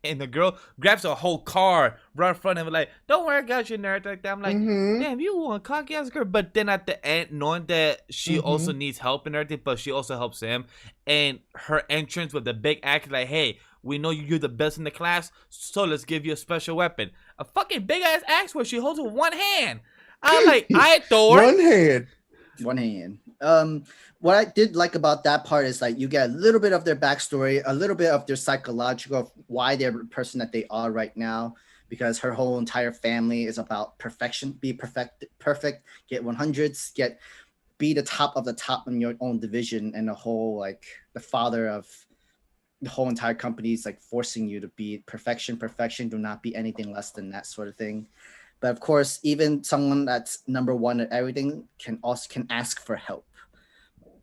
S1: and the girl grabs a whole car right in front of him, like don't worry, I got you, nerd. Like that, I'm like,
S2: Mhm.
S1: damn, you want cocky ass girl. But then at the end, knowing that she also needs help and everything, but she also helps him, and her entrance with the big axe, like, hey, we know you're the best in the class, so let's give you a special weapon, a fucking big ass axe where she holds it with one hand. I'm like, I Thor.
S2: One hand.
S3: one hand. What I did like about that part is like you get a little bit of their backstory, a little bit of their psychological of why they're the person that they are right now. Because her whole entire family is about perfection, be perfect, get 100s, be the top of the top in your own division, and the whole like the father of the whole entire company is like forcing you to be perfection, do not be anything less than that sort of thing. But of course, even someone that's number one at everything can ask for help.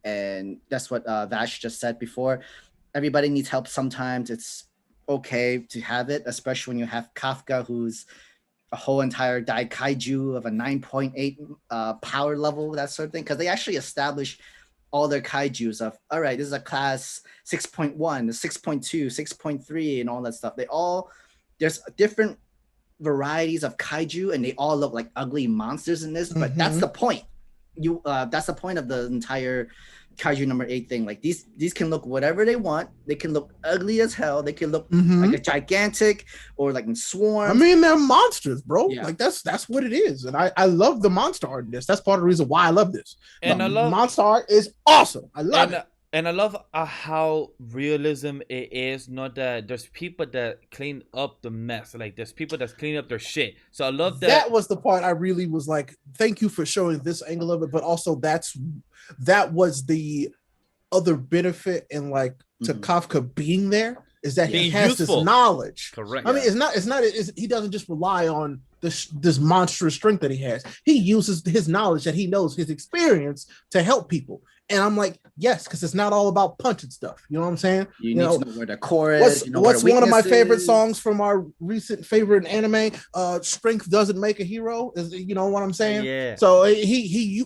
S3: And that's what Vash just said before. Everybody needs help sometimes. It's okay to have it, especially when you have Kafka, who's a whole entire Daikaiju of a 9.8 power level, that sort of thing. Because they actually establish all their kaijus of, all right, this is a class 6.1, 6.2, 6.3, and all that stuff. There's different varieties of kaiju, and they all look like ugly monsters in this, but that's the point. That's the point of the entire Kaiju number 8 thing. Like these can look whatever they want. They can look ugly as hell. They can look like a gigantic or like in swarms.
S2: I mean, they're monsters, bro.
S3: Yeah.
S2: Like that's what it is, and I love the monster art in this. That's part of the reason why I love this.
S1: And I love
S2: monster art is awesome. I love it.
S1: And I love how realism it is. Not that there's people that clean up the mess. Like there's people that's cleaning up their shit. So I love that.
S2: That was the part I really was like, thank you for showing this angle of it. But also that was the other benefit in like to Kafka being there is that he has this knowledge.
S1: Correct.
S2: I mean, he doesn't just rely on this monstrous strength that he has. He uses his knowledge that he knows, his experience to help people. And I'm like, yes, because it's not all about punching stuff. You know what I'm saying?
S3: You need to know where the core is.
S2: What's one of my favorite songs from our recent favorite anime? Strength doesn't make a hero. Is, you know what I'm saying?
S1: Yeah.
S2: So he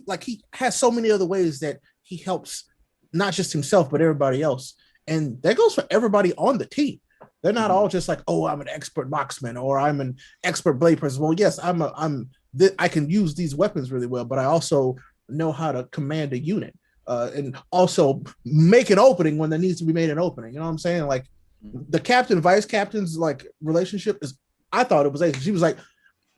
S2: has so many other ways that he helps not just himself but everybody else. And that goes for everybody on the team. They're not all just like, oh, I'm an expert marksman or I'm an expert blade person. Well, yes, I can use these weapons really well, but I also know how to command a unit. And also make an opening when there needs to be made an opening. You know what I'm saying? Like the captain, vice captain's like relationship is, I thought it was ace. She was like,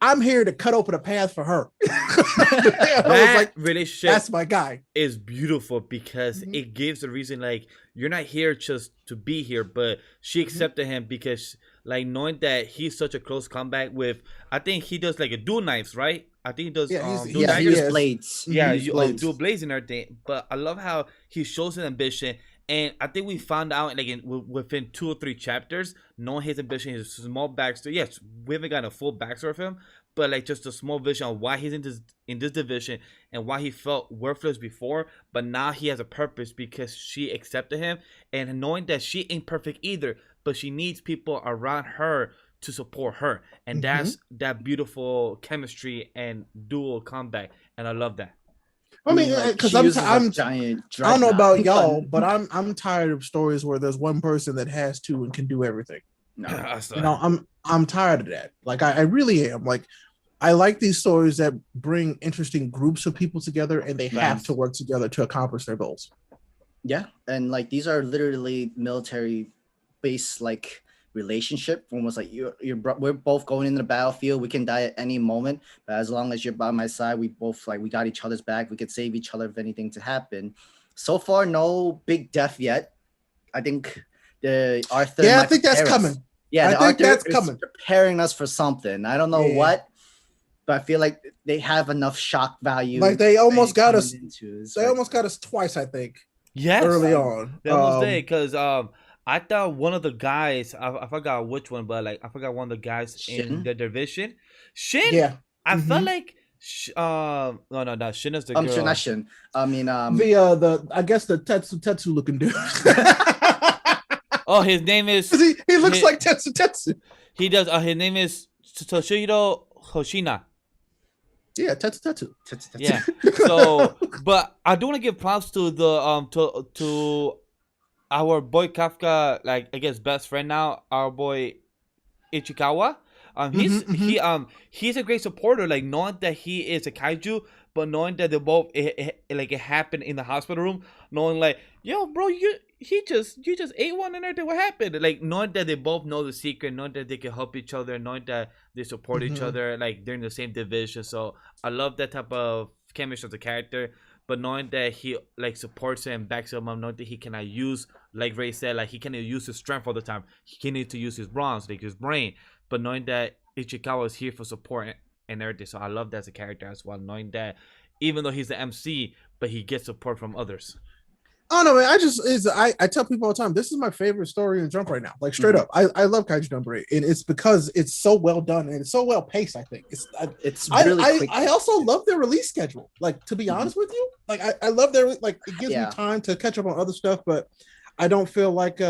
S2: I'm here to cut open a path for her.
S1: That relationship,
S2: that's my guy.
S1: Is beautiful because it gives a reason. Like you're not here just to be here, but she accepted him because like knowing that he's such a close combat with. I think he does like a dual knives, right? I think he does.
S3: He uses blades.
S1: Yeah, you dual blades and everything. But I love how he shows his ambition, and I think we found out like within 2 or 3 chapters, knowing his ambition, his small backstory. Yes, we haven't got a full backstory of him, but like just a small vision of why he's in this division and why he felt worthless before, but now he has a purpose because she accepted him, and knowing that she ain't perfect either, but she needs people around her to support her, and that's that beautiful chemistry and dual combat, and I love that.
S2: I mean, because I'm giant. I don't know about y'all, but I'm tired of stories where there's one person that has to and can do everything.
S3: No,
S2: you know, I'm tired of that. Like I really am. Like I like these stories that bring interesting groups of people together, and they have to work together to accomplish their goals.
S3: Yeah, and like these are literally military based like relationship. Almost like we're both going into the battlefield. We can die at any moment, but as long as you're by my side, we both like we got each other's back. We could save each other if anything to happen. So far, no big death yet. I think the Arthur.
S2: Yeah, I think that's coming.
S3: Yeah,
S2: I
S3: the
S2: think
S3: Arthur
S2: that's
S3: is
S2: coming.
S3: preparing us for something. I don't know
S2: Yeah.
S3: what, but I feel like they have enough shock value.
S2: Like they almost got us.
S3: They
S2: almost got us twice, I think.
S1: Yes,
S2: Early on.
S1: they almost did because I thought one of the guys, I forgot which one, but like I forgot one of the guys in
S3: Shin?
S1: the division. Shin.
S2: Yeah.
S1: I felt like no, Shin is the girl.
S3: Not Shin. I mean
S2: the I guess the Tetsu looking dude.
S1: Oh, his name is.
S2: he looks like Tetsu.
S1: He does. His name is Toshihiro Hoshina.
S2: Yeah, Tetsu.
S1: Yeah. So, but I do want to give props to the to our boy Kafka, like I guess best friend now, our boy Ichikawa. He's a great supporter. Like knowing that he is a kaiju, but knowing that they both it happened in the hospital room, knowing like, yo, bro, you just ate one and everything. What happened? Like knowing that they both know the secret, knowing that they can help each other, knowing that they support each other, like they're in the same division. So I love that type of chemistry of the character. But knowing that he like supports him, backs him up, knowing that he cannot use, like Ray said, like he cannot use his strength all the time. He needs to use his bronze, like his brain. But knowing that Ichikawa is here for support and everything, so I love that as a character as well. Knowing that even though he's the MC, but he gets support from others.
S2: Oh no, man! I tell people all the time, this is my favorite story in Jump right now. Like straight up, I love Kaiju number 8, and it's because it's so well done and it's so well paced. I think it's really quick. I also love their release schedule. Like to be honest with you, like I love their like it gives me time to catch up on other stuff, but I don't feel like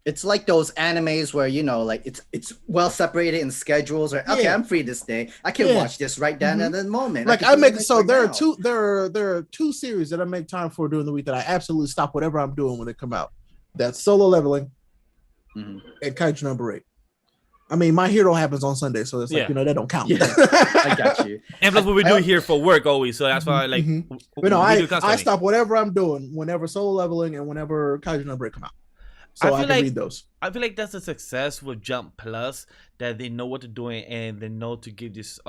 S3: it's like those animes where like it's well separated in schedules. Or okay, I'm free this day. I can watch this right down at the moment.
S2: Like there are two series that I make time for during the week that I absolutely stop whatever I'm doing when they come out. That's Solo Leveling and Kaiju number 8. I mean, My Hero happens on Sunday, so it's like that don't count.
S3: Yeah. I got you.
S1: And plus, what we do here for work always, so that's why like.
S2: But no, I stop whatever I'm doing whenever Solo Leveling and whenever Kaiju number 8 come out. So I can read those.
S1: I feel like that's a success with Jump Plus, that they know what they're doing and they know to give these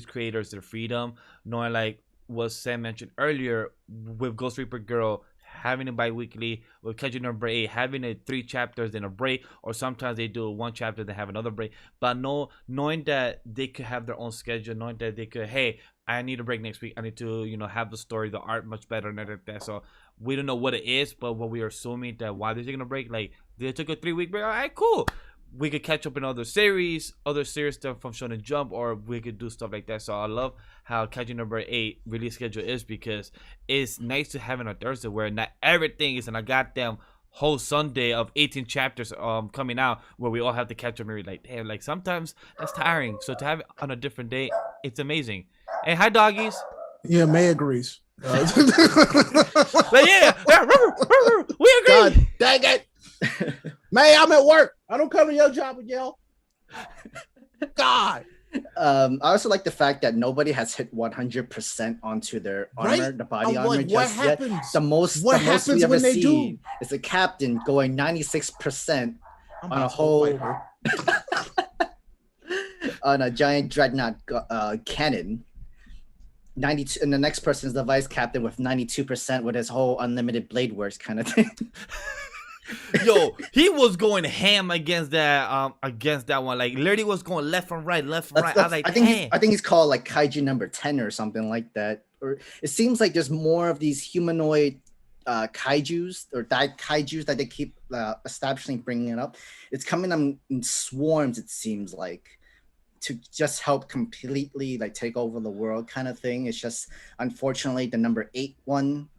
S1: creators their freedom, knowing like what Sam mentioned earlier with Ghost Reaper Girl having it bi-weekly, with Kaiju number 8 having it 3 chapters in a break, or sometimes they do 1 chapter then have another break. But knowing that they could have their own schedule, knowing that they could, hey, I need a break next week. I need to, have the story, the art much better and everything. So we don't know what it is, but what we are assuming that why they're taking a break, like they took a 3-week break. All right, cool. We could catch up in other series stuff from Shonen Jump, or we could do stuff like that. So I love how Kaiju number 8 release schedule is, because it's nice to have it on Thursday where not everything is in a goddamn whole Sunday of 18 chapters coming out where we all have to catch up and like, damn, like sometimes that's tiring. So to have it on a different day, it's amazing. Hey, hi doggies.
S2: Yeah, May agrees.
S1: But yeah, we agree.
S2: God dang it. May, I'm at work. I don't come to your job and yell. God.
S3: I also like the fact that nobody has hit 100% onto their armor, the body armor just yet. The most we ever see is the captain going 96% on a whole on a giant dreadnought cannon. 92, and the next person is the vice captain with 92% with his whole unlimited blade works kind of thing.
S1: Yo, he was going ham against that one. Like literally was going left and right. I was like,
S3: I think he's called like Kaiju number 10 or something like that. Or it seems like there's more of these humanoid kaijus or kaijus that they keep establishing, bringing it up. It's coming in swarms, it seems like, to just help completely like take over the world kind of thing. It's just unfortunately the number 8 one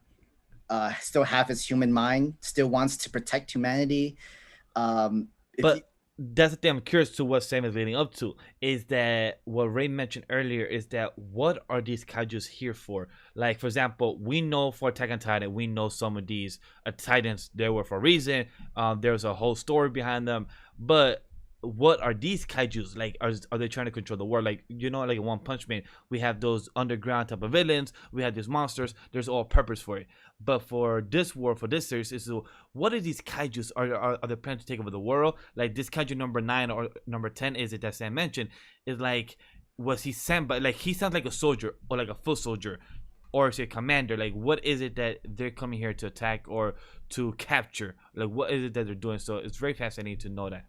S3: still have his human mind, still wants to protect humanity.
S1: But that's the thing I'm curious to what Sam is leading up to, is that what Ray mentioned earlier is that what are these kaijus here for? Like, for example, we know for Attack on Titan, we know some of these Titans, they were for a reason. There's a whole story behind them. But what are these kaijus like? Are they trying to control the world? Like, like in One Punch Man, we have those underground type of villains, we have these monsters. There's all purpose for it. But for this world, for this series, is what are these kaijus? Are they planning to take over the world? Like this kaiju number 9 or number 10, is it that Sam mentioned? Is like, was he sent by, like, he sounds like a soldier or like a foot soldier, or is he a commander? Like, what is it that they're coming here to attack or to capture? Like, what is it that they're doing? So it's very fascinating to know that.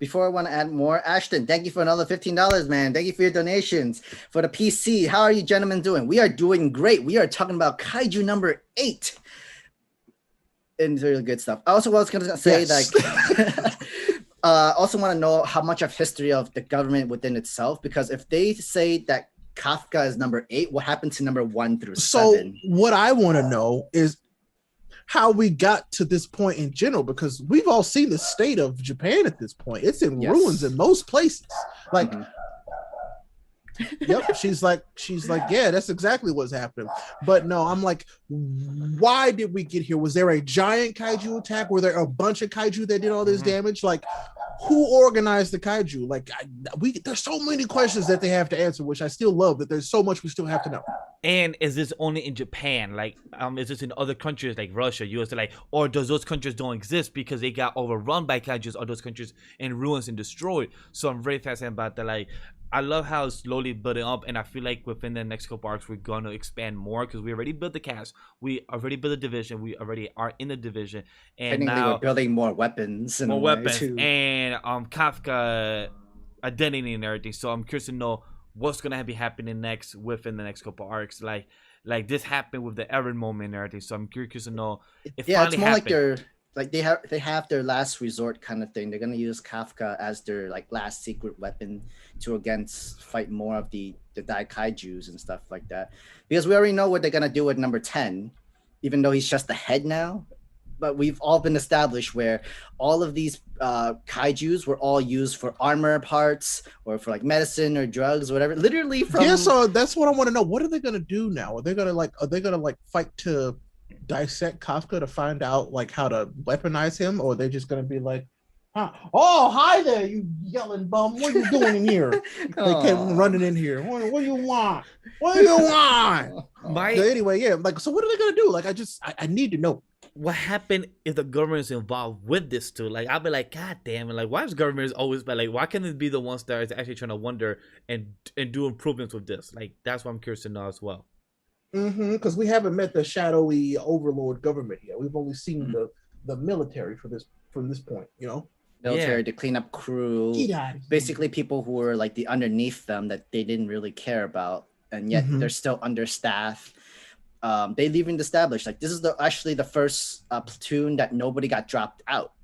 S3: Before I want to add more, Ashton, thank you for another $15, man. Thank you for your donations. For the PC, how are you gentlemen doing? We are doing great. We are talking about Kaiju number 8. And it's really good stuff. I also was going to say, like, also want to know how much of history of the government within itself, because if they say that Kafka is number 8, what happened to number 1 through 7?
S2: So what I want to know is how we got to this point in general, because we've all seen the state of Japan at this point. It's in ruins in most places. Like, yep, she's like, yeah, that's exactly what's happening. But no, I'm like, why did we get here? Was there a giant kaiju attack? Were there a bunch of kaiju that did all this damage? Like, who organized the kaiju? Like, there's so many questions that they have to answer, which I still love, that there's so much we still have to know.
S1: And is this only in Japan? Like, is this in other countries like Russia, US, like, or does those countries don't exist because they got overrun by kaijus, or those countries in ruins and destroyed? So I'm very fascinated about that. Like, I love how it's slowly building up, and I feel like within the next couple arcs we're gonna expand more, because we already built the cast, we already built the division, we already are in the division, and now
S3: we're building more weapons and
S1: and Kafka identity and everything. So I'm curious to know what's gonna be happening next within the next couple arcs. Like this happened with the Eren moment and everything. So I'm curious to know if
S3: it's more happened. Like they have their last resort kind of thing. They're gonna use Kafka as their like last secret weapon to fight more of the Daikaijus and stuff like that. Because we already know what they're gonna do with number 10, even though he's just the head now. But we've all been established where all of these kaijus were all used for armor parts or for like medicine or drugs or whatever. Literally from
S2: so that's what I want to know. What are they gonna do now? Are they gonna fight to dissect Kafka to find out like how to weaponize him, or they're just gonna be like, oh, hi there, you yelling bum, what are you doing in here? They came running in here. What do you want? Anyway, yeah, like, so what are they gonna do? Like, I need to know
S1: what happened if the government is involved with this too. Like, I'll be like, god damn it, like, why is government always like, why can't it be the ones that is actually trying to wonder and do improvements with this? Like, that's what I'm curious to know as well.
S2: Because we haven't met the shadowy overlord government yet. We've only seen the military from this point,
S3: military, to clean up crew, basically people who were like the underneath them that they didn't really care about, and yet they're still understaffed. They've even established like this is actually the first platoon that nobody got dropped out.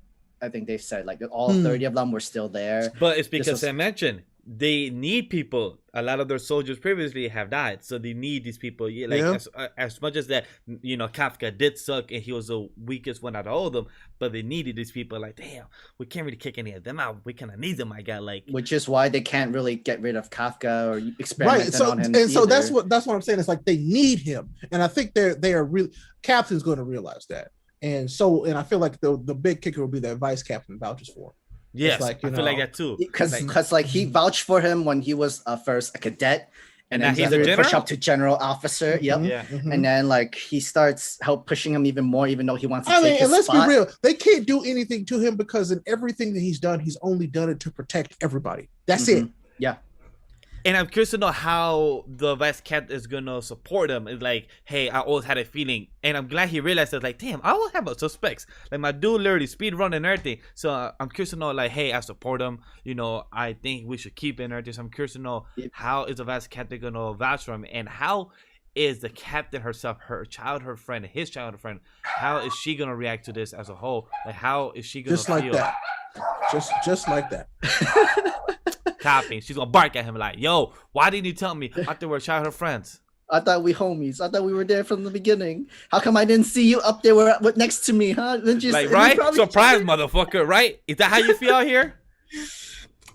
S3: I think they said like all 30 of them were still there.
S1: But it's because I mentioned they need people. A lot of their soldiers previously have died, so they need these people. As much as that, Kafka did suck and he was the weakest one out of all of them, but they needed these people. Like, damn, we can't really kick any of them out. We kind of need them, my guy. Like,
S3: which is why they can't really get rid of Kafka or experiment on him.
S2: And so that's what I'm saying. It's like they need him, and I think they are really Captain's going to realize that. And I feel like the big kicker will be that Vice Captain vouches for him.
S1: Yes, I feel like that too.
S3: Because like he vouched for him when he was first a cadet, and then he's a push up to general officer. Yep. Yeah. And then like he starts pushing him even more, even though he wants to take his
S2: let's
S3: spot.
S2: be real. They can't do anything to him because in everything that he's done, he's only done it to protect everybody. That's it.
S3: Yeah.
S1: And I'm curious to know how the vice captain is gonna support him. It's like, hey, I always had a feeling, and I'm glad he realized that. Like, damn, I always have a suspects. Like, my dude literally speed run and everything. So I'm curious to know, like, hey, I support him. I think we should keep it and everything. So I'm curious to know how is the vice captain gonna vouch for him, and how is the captain herself, her childhood friend, his childhood friend, how is she gonna react to this as a whole? Like, how is she gonna
S2: feel? Like that. Just like that.
S1: Copying. She's gonna bark at him like, yo, why didn't you tell me? I thought we were childhood friends.
S3: I thought we homies. I thought we were there from the beginning. How come I didn't see you up there next to me, huh?
S1: Right? Surprise, motherfucker, right? Is that how you feel out here?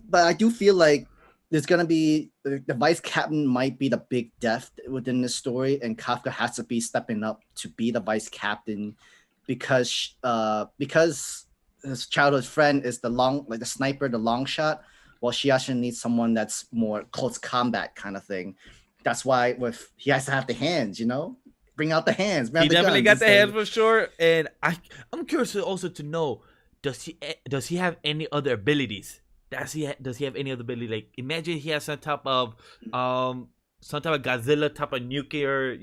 S3: But I do feel like there's gonna be the vice captain might be the big death within this story, and Kafka has to be stepping up to be the vice captain because his childhood friend is the sniper, the long shot, while Shiashin needs someone that's more close combat kind of thing. That's why he has to have the hands, bring out the hands.
S1: He definitely got the hands for sure. And I'm curious also to know, does he have any other abilities? Does he have any other ability? Like, imagine he has some type of Godzilla type of nuclear,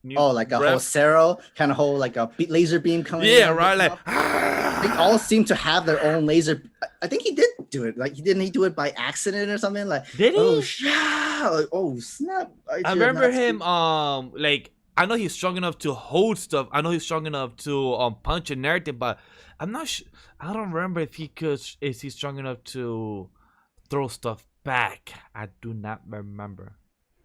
S3: like a whole Cero kind of whole like a laser beam coming.
S1: Yeah, right. Like
S3: they all seem to have their own laser. I think he did do it. Like he do it by accident or something. Like
S1: did he?
S3: Oh snap!
S1: I remember him. Like I know he's strong enough to hold stuff. I know he's strong enough to punch and everything, but I'm not sure. I don't remember if he's strong enough to throw stuff back. I do not remember.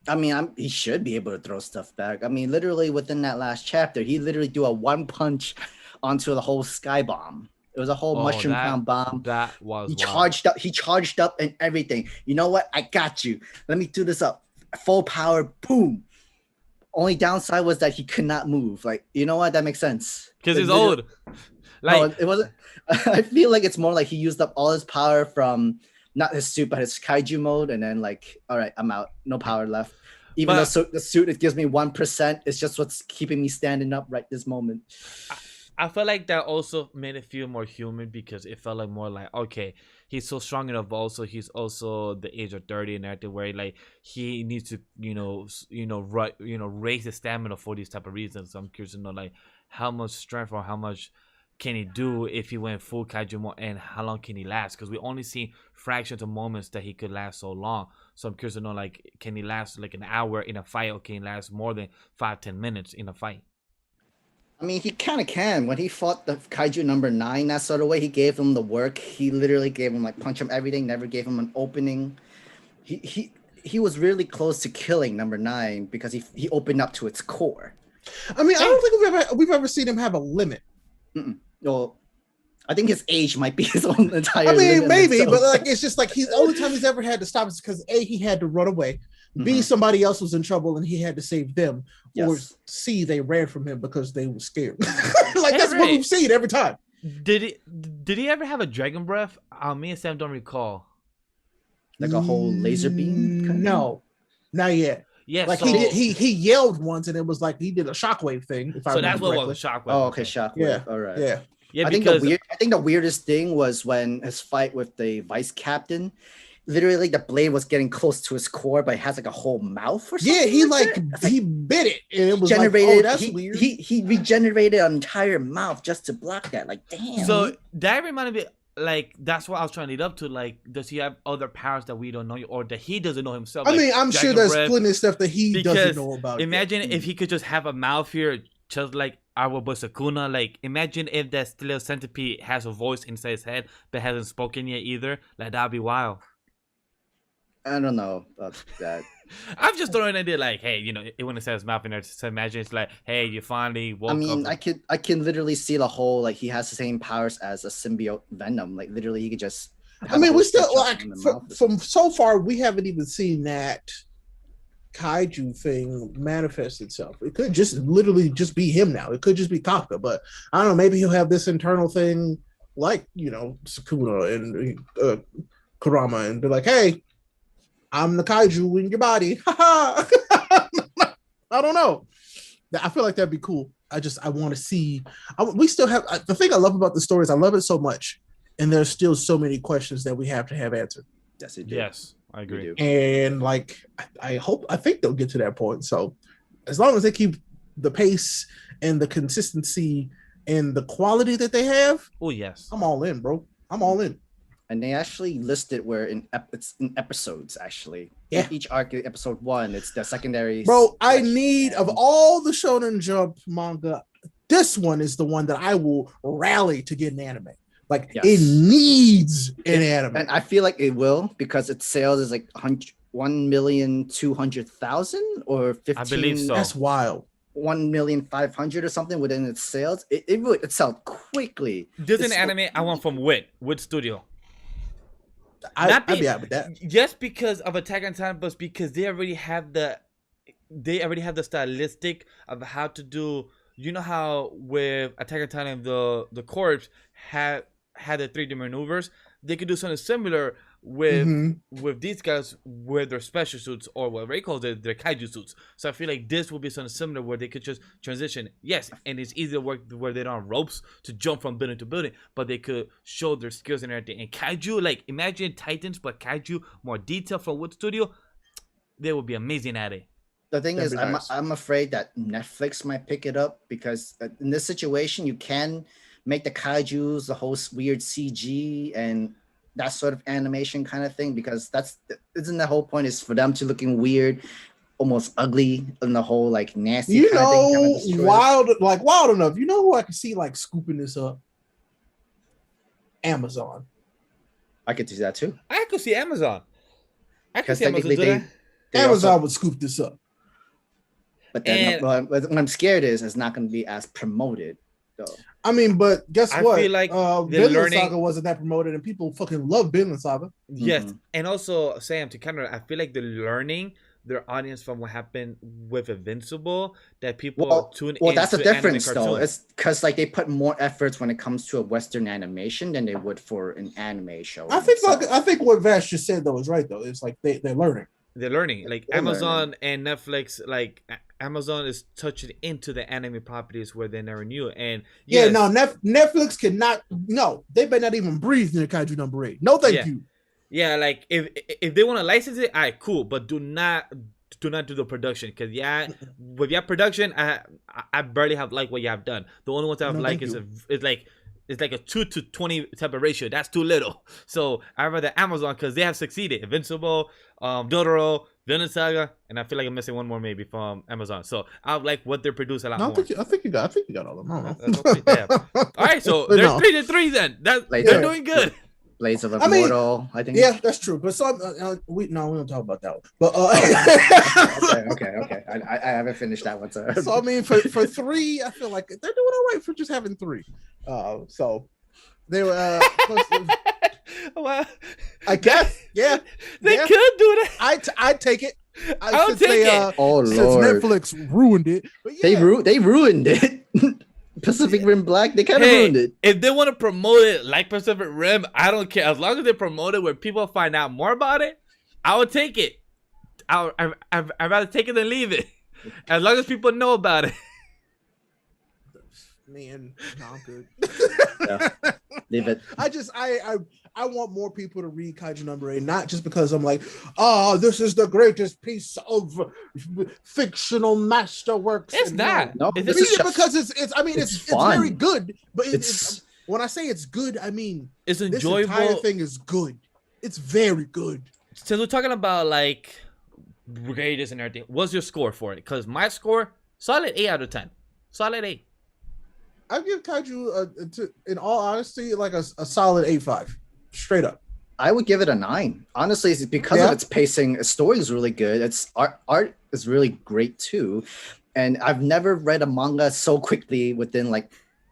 S3: I mean, he should be able to throw stuff back. I mean, literally within that last chapter, he literally do a one punch onto the whole sky bomb. It was a whole mushroom pound bomb.
S1: That was
S3: He charged up and everything. You know what? I got you. Let me do this up. Full power, boom. Only downside was that he could not move. Like, you know what? That makes sense.
S1: Because he's old.
S3: Like, no, it wasn't. I feel like it's more like he used up all his power from not his suit, but his kaiju mode, and then like, all right, I'm out. No power left. Even though the suit, it gives me 1%. It's just what's keeping me standing up right this moment.
S1: I felt like that also made it feel more human because it felt like more like, okay, he's so strong enough. Also, he's also the age of 30 and everything, where like he needs to, raise his stamina for these type of reasons. So I'm curious to know like how much strength or how much can he do if he went full kaiju mode, and how long can he last? Because we only see fractions of moments that he could last so long. So I'm curious to know, like, can he last like an hour in a fight, or can he last more than 5-10 minutes in a fight?
S3: I mean, he kind of can. When he fought the kaiju number 9, that sort of way, he gave him the work. He literally gave him like punch him everything, never gave him an opening. He was really close to killing number 9 because he opened up to its core.
S2: I mean, I don't think we've ever seen him have a limit.
S3: Well, I think his age might be his own entire.
S2: I mean, maybe, but like it's just like the only time he's ever had to stop is because A, he had to run away. B, somebody else was in trouble and he had to save them. Yes. Or C, they ran from him because they were scared. Like that's what we've seen every time.
S1: Did he ever have a dragon breath? Me and Sam don't recall.
S3: Like a whole laser beam?
S2: No, not yet.
S1: Yeah,
S2: like he yelled once and it was like he did a shockwave thing.
S1: So that's what was a shockwave.
S3: Oh, okay, shockwave. Yeah, all right.
S2: Yeah.
S3: I think the weirdest thing was when his fight with the vice captain. Literally, the blade was getting close to his core, but it has like a whole mouth or something.
S2: Yeah, he bit it, and it was
S3: generated.
S2: Like, oh, that's weird.
S3: He regenerated an entire mouth just to block that. Like, damn.
S1: So that reminded me. Like, that's what I was trying to lead up to. Like, does he have other powers that we don't know, or that he doesn't know himself?
S2: I mean, I'm sure there's plenty of stuff that he doesn't know about.
S1: Imagine if he could just have a mouth here, just like our Busakuna. Like, imagine if that little centipede has a voice inside his head but hasn't spoken yet either. Like, that'd be wild.
S3: I don't know about that.
S1: I'm just throwing an idea like, hey, it wouldn't say his mouth in there. So imagine it's like, hey, you finally woke up.
S3: I mean, I can literally see the whole, like, he has the same powers as a symbiote Venom. Like, literally, he could just.
S2: I mean, we still, like, from so far, we haven't even seen that kaiju thing manifest itself. It could just literally just be him now. It could just be Kafka, but I don't know. Maybe he'll have this internal thing like, Sukuna and Kurama and be like, hey, I'm the kaiju in your body. I don't know. I feel like that'd be cool. I want to see. We still have the thing I love about the story is I love it so much, and there's still so many questions that we have to have answered.
S3: Yes, it do.
S1: Yes, I agree.
S2: And like, I think they'll get to that point. So as long as they keep the pace and the consistency and the quality that they have,
S1: oh yes,
S2: I'm all in, bro. I'm all in.
S3: And they actually list it where it's in episodes, actually.
S2: Yeah.
S3: Each arc, episode 1, it's the secondary.
S2: Bro, I need, of all the Shonen Jump manga, this one is the one that I will rally to get an anime. Like, yes. It needs an anime.
S3: And I feel like it will, because its sales is like 1,200,000 or 15.
S1: I believe so.
S2: That's wild.
S3: 1,500,000 or something within its sales. It would sell quickly.
S1: There's an anime I want from Wit Studio.
S2: I'd be happy with that.
S1: Just because of Attack on Titan, but because they already have the stylistic of how to do. You know how with Attack on Titan the corpse had the 3D maneuvers, they could do something similar with these guys with their special suits, or what Ray calls it, their kaiju suits. So I feel like this will be something similar where they could just transition. Yes, and it's easy to work where they're on ropes to jump from building to building, but they could show their skills and everything. And kaiju, like imagine Titans, but kaiju more detail from Wood Studio, they would be amazing at it.
S3: The thing
S2: That'd
S3: is,
S2: be nice.
S3: I'm afraid that Netflix might pick it up, because in this situation, you can make the kaijus the whole weird CG and that sort of animation kind of thing, because isn't the whole point is for them to looking weird, almost ugly, and the whole like nasty.
S2: You
S3: kind of thing,
S2: know,
S3: kinda destroy
S2: wild enough. You know who I can see like scooping this up? Amazon.
S3: I could do that too.
S1: I could see Amazon. I could
S3: Because
S1: see Amazon
S3: technically
S1: do that.
S3: they
S2: Amazon
S3: also,
S2: would scoop this up.
S3: but then
S1: And-
S3: what I'm scared is it's not going to be as promoted though.
S2: I mean, but guess
S1: I
S2: what?
S1: feel like they're
S2: Vinland
S1: learning-
S2: Saga wasn't that promoted, and people fucking love Vinland Saga.
S1: Yes,
S3: Mhm.
S1: and also Sam, to counter, I feel like they're learning their audience from what happened with Invincible, that people tune in.
S3: Well, that's the
S1: to anime
S3: difference though.
S1: cartoons.
S3: It's because like they put more efforts when it comes to a Western animation than they would for an anime show.
S2: I think
S3: itself.
S2: I think what Vash just said though is right though. It's like they're learning.
S1: They're learning. Like
S3: They're
S1: Amazon and Netflix, like Amazon is touching into the anime properties where they never knew. And
S2: Yeah,
S1: yes,
S2: no, Netflix cannot. No, they better not even breathe near Kaiju number 8. No, thank
S1: Yeah.
S2: you.
S1: yeah, like if they want to license it, all right, cool, but do not do the production, because with your production, I barely have liked what you have done. The only ones I have
S2: No,
S1: liked
S2: thank
S1: is like it's like a 2-20 type of ratio. That's too little. So I rather Amazon, because they have succeeded. Invincible, Dotoro, Vinland Saga, and I feel like I'm missing one more maybe from Amazon. So I like what they produce a lot
S2: No,
S1: more.
S2: I think you got all of them. I don't
S1: That's
S2: know.
S1: what they have. All right, so
S2: But
S1: they're
S2: no.
S1: 3-3 then.
S3: Like
S1: They're
S3: that.
S1: doing good.
S3: Blades of
S2: I mean,
S3: Immortal, I think.
S2: Yeah, that's true. But some we don't talk about that one. But
S3: Okay. I haven't finished that one. So,
S2: so I mean, for 3, I feel like they're doing all right for just having 3. So they were.
S1: Well,
S2: I guess, yeah.
S1: they
S2: yeah.
S1: could do that.
S2: I'd take it.
S1: I'll
S2: Since
S1: take it.
S3: oh
S2: Since
S3: lord,
S2: Netflix ruined it, but yeah.
S3: they ruined it. Pacific Rim Black, they kind of
S1: Hey,
S3: ruined it.
S1: if they want to promote it like Pacific Rim, I don't care. As long as they promote it where people find out more about it, I would take it. I'd rather take it than leave it. As long as people know about it.
S2: Man, no, I'm good.
S3: Yeah. Leave it.
S2: I want more people to read Kaiju number 8, not just because I'm like, oh, this is the greatest piece of fictional masterworks.
S1: It's
S2: And
S1: not.
S3: No,
S1: It's
S2: Read
S3: this is
S2: it
S3: just-
S2: because it's
S3: fun.
S2: very good. But
S3: It's-
S2: when I say it's good, I mean
S1: It's
S2: this entire
S1: enjoyable.
S2: thing is good. It's very good.
S1: Since we're talking about like greatest and everything, what's your score for it? Because my score, solid 8 out of 10. Solid 8.
S2: I give Kaiju, in all honesty, like a solid 8.5, straight up.
S3: I would give it a 9. Honestly, it's because
S2: Yeah.
S3: of its pacing. Its story is really good. Its art is really great too. And I've never read a manga so quickly within like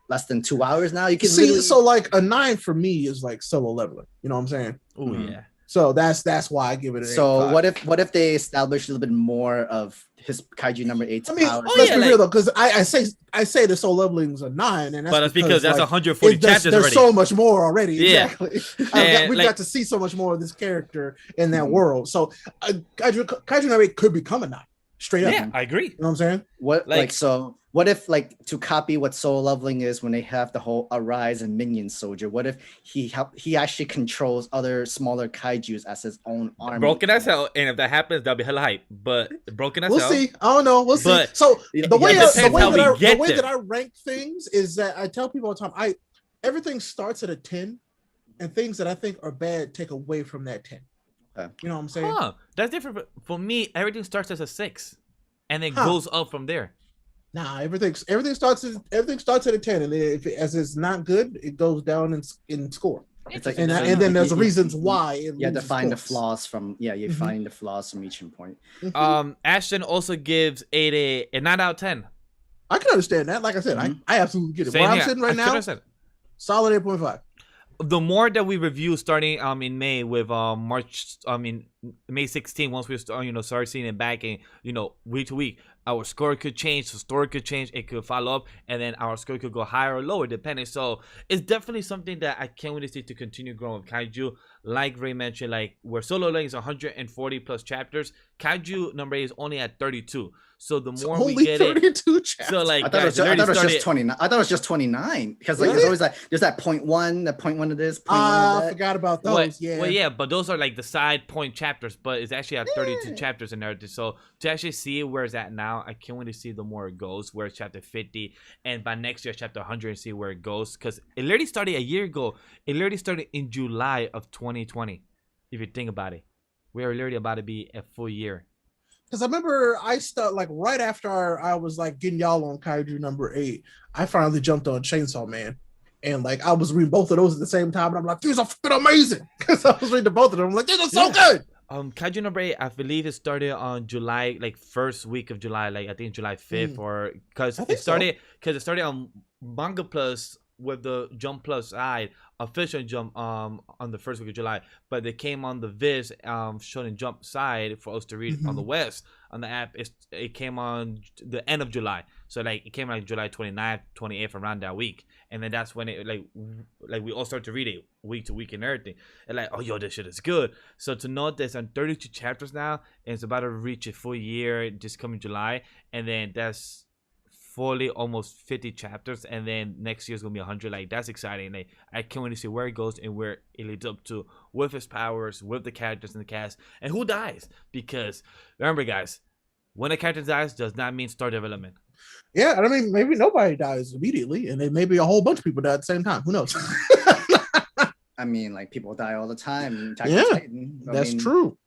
S3: less than 2 hours now. You can
S2: See,
S3: literally-
S2: so like a 9 for me is like Solo Leveling. You know what I'm saying?
S1: Oh
S3: Mhm.
S1: yeah.
S2: So that's why I give it an
S3: So
S2: 8.5.
S3: what if they establish a little bit more of his Kaiju number 8's
S2: I mean,
S3: powers?
S2: let's
S1: yeah,
S2: be
S1: like-
S2: real though, because I say the Solo Leveling is a 9, and that's
S1: But that's because that's
S2: like,
S1: 140 chapters
S2: there's
S1: already.
S2: so much more already.
S1: Yeah.
S2: Exactly.
S1: And,
S2: We've
S1: like-
S2: got to see so much more of this character in that
S3: Mhm.
S2: world. So Kaiju number 8 could become a 9, straight up.
S1: Yeah, I agree.
S2: You know what I'm saying?
S3: What
S1: Like-
S3: like so? What if like to copy what Soul Leveling is when they have the whole Arise and Minion Soldier? What if he actually controls other smaller kaiju's as his own army?
S1: Broken as hell, and if that happens, that'll be hella hype. But broken as
S2: We'll
S1: hell.
S2: see. I don't know. We'll see.
S1: But
S2: So
S3: it
S2: the way
S3: depends
S2: the
S1: how
S2: way,
S1: we
S2: that I,
S1: get
S2: the way
S1: there.
S2: that I rank things is that I tell people all the time, everything starts at a 10, and things that I think are bad take away from that 10.
S3: Okay.
S2: You know what I'm saying?
S1: Huh? That's different. For me, everything starts as a 6, and then
S2: Huh.
S1: goes up from there.
S2: Nah, everything starts at a 10, and if as it's not good, it goes down in score.
S3: It's like
S2: And
S3: it's-
S2: then there's
S3: you-
S2: reasons why. It
S3: You have to
S2: loses
S3: find the
S2: points.
S3: flaws from you
S2: Mhm.
S3: find the flaws from each point.
S2: Mhm.
S1: Ashton also gives 8 a 9 out of 10.
S2: I can understand that. Like I said,
S3: Mhm.
S2: I absolutely get it.
S1: Same
S2: Where I'm
S1: here.
S2: sitting
S1: I
S2: right
S1: can
S2: now,
S1: understand.
S2: solid 8.5.
S1: The more that we review starting in May with May 16, once we start start seeing it back and week to week, our score could change, the story could change, it could follow up, and then our score could go higher or lower depending. So it's definitely something that I can't really see to continue growing with Kaiju. Like Ray mentioned, like where Solo Leveling is 140 plus chapters, Kaiju number 8 is only at 32. So the more we get
S2: 32 chapters.
S1: So like
S3: I thought,
S1: guys,
S3: it was just 29. I thought it was just 29 because like
S2: Really?
S3: there's always like there's that point one, the point one of this, point one of
S2: I
S3: that.
S2: forgot about those.
S1: Well, yeah, but those are like the side point chapters, but it's actually at 32 chapters and everything. So to actually see where it's at now, I can't wait to see the more it goes, where it's chapter 50, and by next year, chapter 100, and see where it goes. Because it literally started a year ago. It literally started in July of 2020. If you think about it, we are literally about to be a full year.
S2: Because I remember I started like right after I was like getting y'all on Kaiju number 8, I finally jumped on Chainsaw Man. And like I was reading both of those at the same time, and I'm like, these are fucking amazing. Because I was reading both of them. I'm like, these are so good.
S1: Kaiju number 8, I believe it started on July, like first week of July, like I think July 5th, or because it started on Manga Plus with the Jump Plus side, official Jump on the first week of July, but they came on the Viz Shonen Jump side for us to read on the West on the app. It came on the end of July, so like it came like July 29th, 28th, around that week, and then that's when it like we all start to read it week to week and everything, and like, oh yo, this shit is good. So to know there's on 32 chapters now, and it's about to reach a full year this coming July, and then that's fully almost 50 chapters, and then next year's gonna be 100. Like that's exciting. Like I can't wait to see where it goes and where it leads up to with his powers, with the characters in the cast, and who dies. Because remember, guys, when a character dies does not mean start development.
S2: Yeah, I mean, maybe nobody dies immediately, and then maybe a whole bunch of people die at the same time. Who knows?
S3: I mean, like people die all the time.
S2: That's true.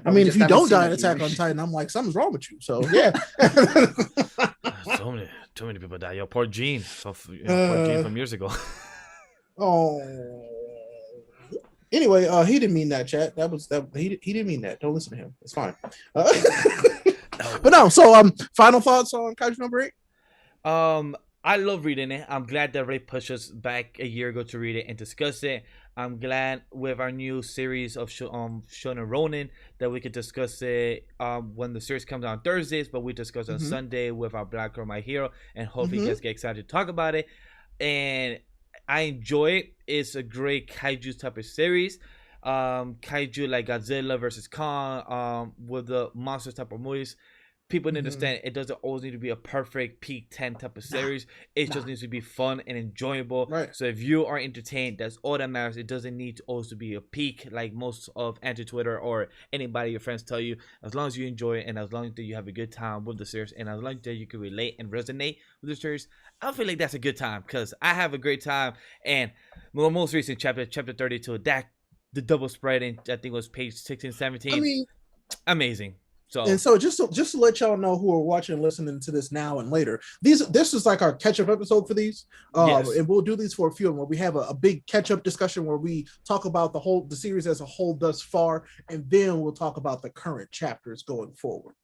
S2: I mean, if you don't die in Attack on Titan, I'm like, something's wrong with you. So yeah.
S1: Too many people die. Yo, poor Gene. Poor Gene from years ago.
S2: Oh. Anyway, he didn't mean that, chat. He didn't mean that. Don't listen to him. It's fine. But no. So final thoughts on Kaiju number 8.
S1: I love reading it. I'm glad that Ray pushed us back a year ago to read it and discuss it. I'm glad with our new series of Shonen Ronin that we could discuss it when the series comes out on Thursdays, but we discuss on Sunday with our Black Girl My Hero, and hopefully you guys get excited to talk about it. And I enjoy it. It's a great kaiju type of series. Kaiju like Godzilla versus Kong, with the monster type of movies. People need to understand it doesn't always need to be a perfect peak 10 type of series. It just needs to be fun and enjoyable.
S2: Right.
S1: So if you are entertained, that's all that matters. It doesn't need to always be a peak like most of anti-Twitter or anybody your friends tell you. As long as you enjoy it, and as long as you have a good time with the series, and as long as you can relate and resonate with the series, I feel like that's a good time, because I have a great time. And the most recent chapter 32, that the double spreading, I think it was page 16, 17.
S2: I mean,
S1: amazing. So
S2: just to let y'all know who are watching and listening to this now and later, this is like our catch-up episode for these.
S1: Yes.
S2: And we'll do these for a few of them where we have a big catch-up discussion where we talk about the series as a whole thus far, and then we'll talk about the current chapters going forward.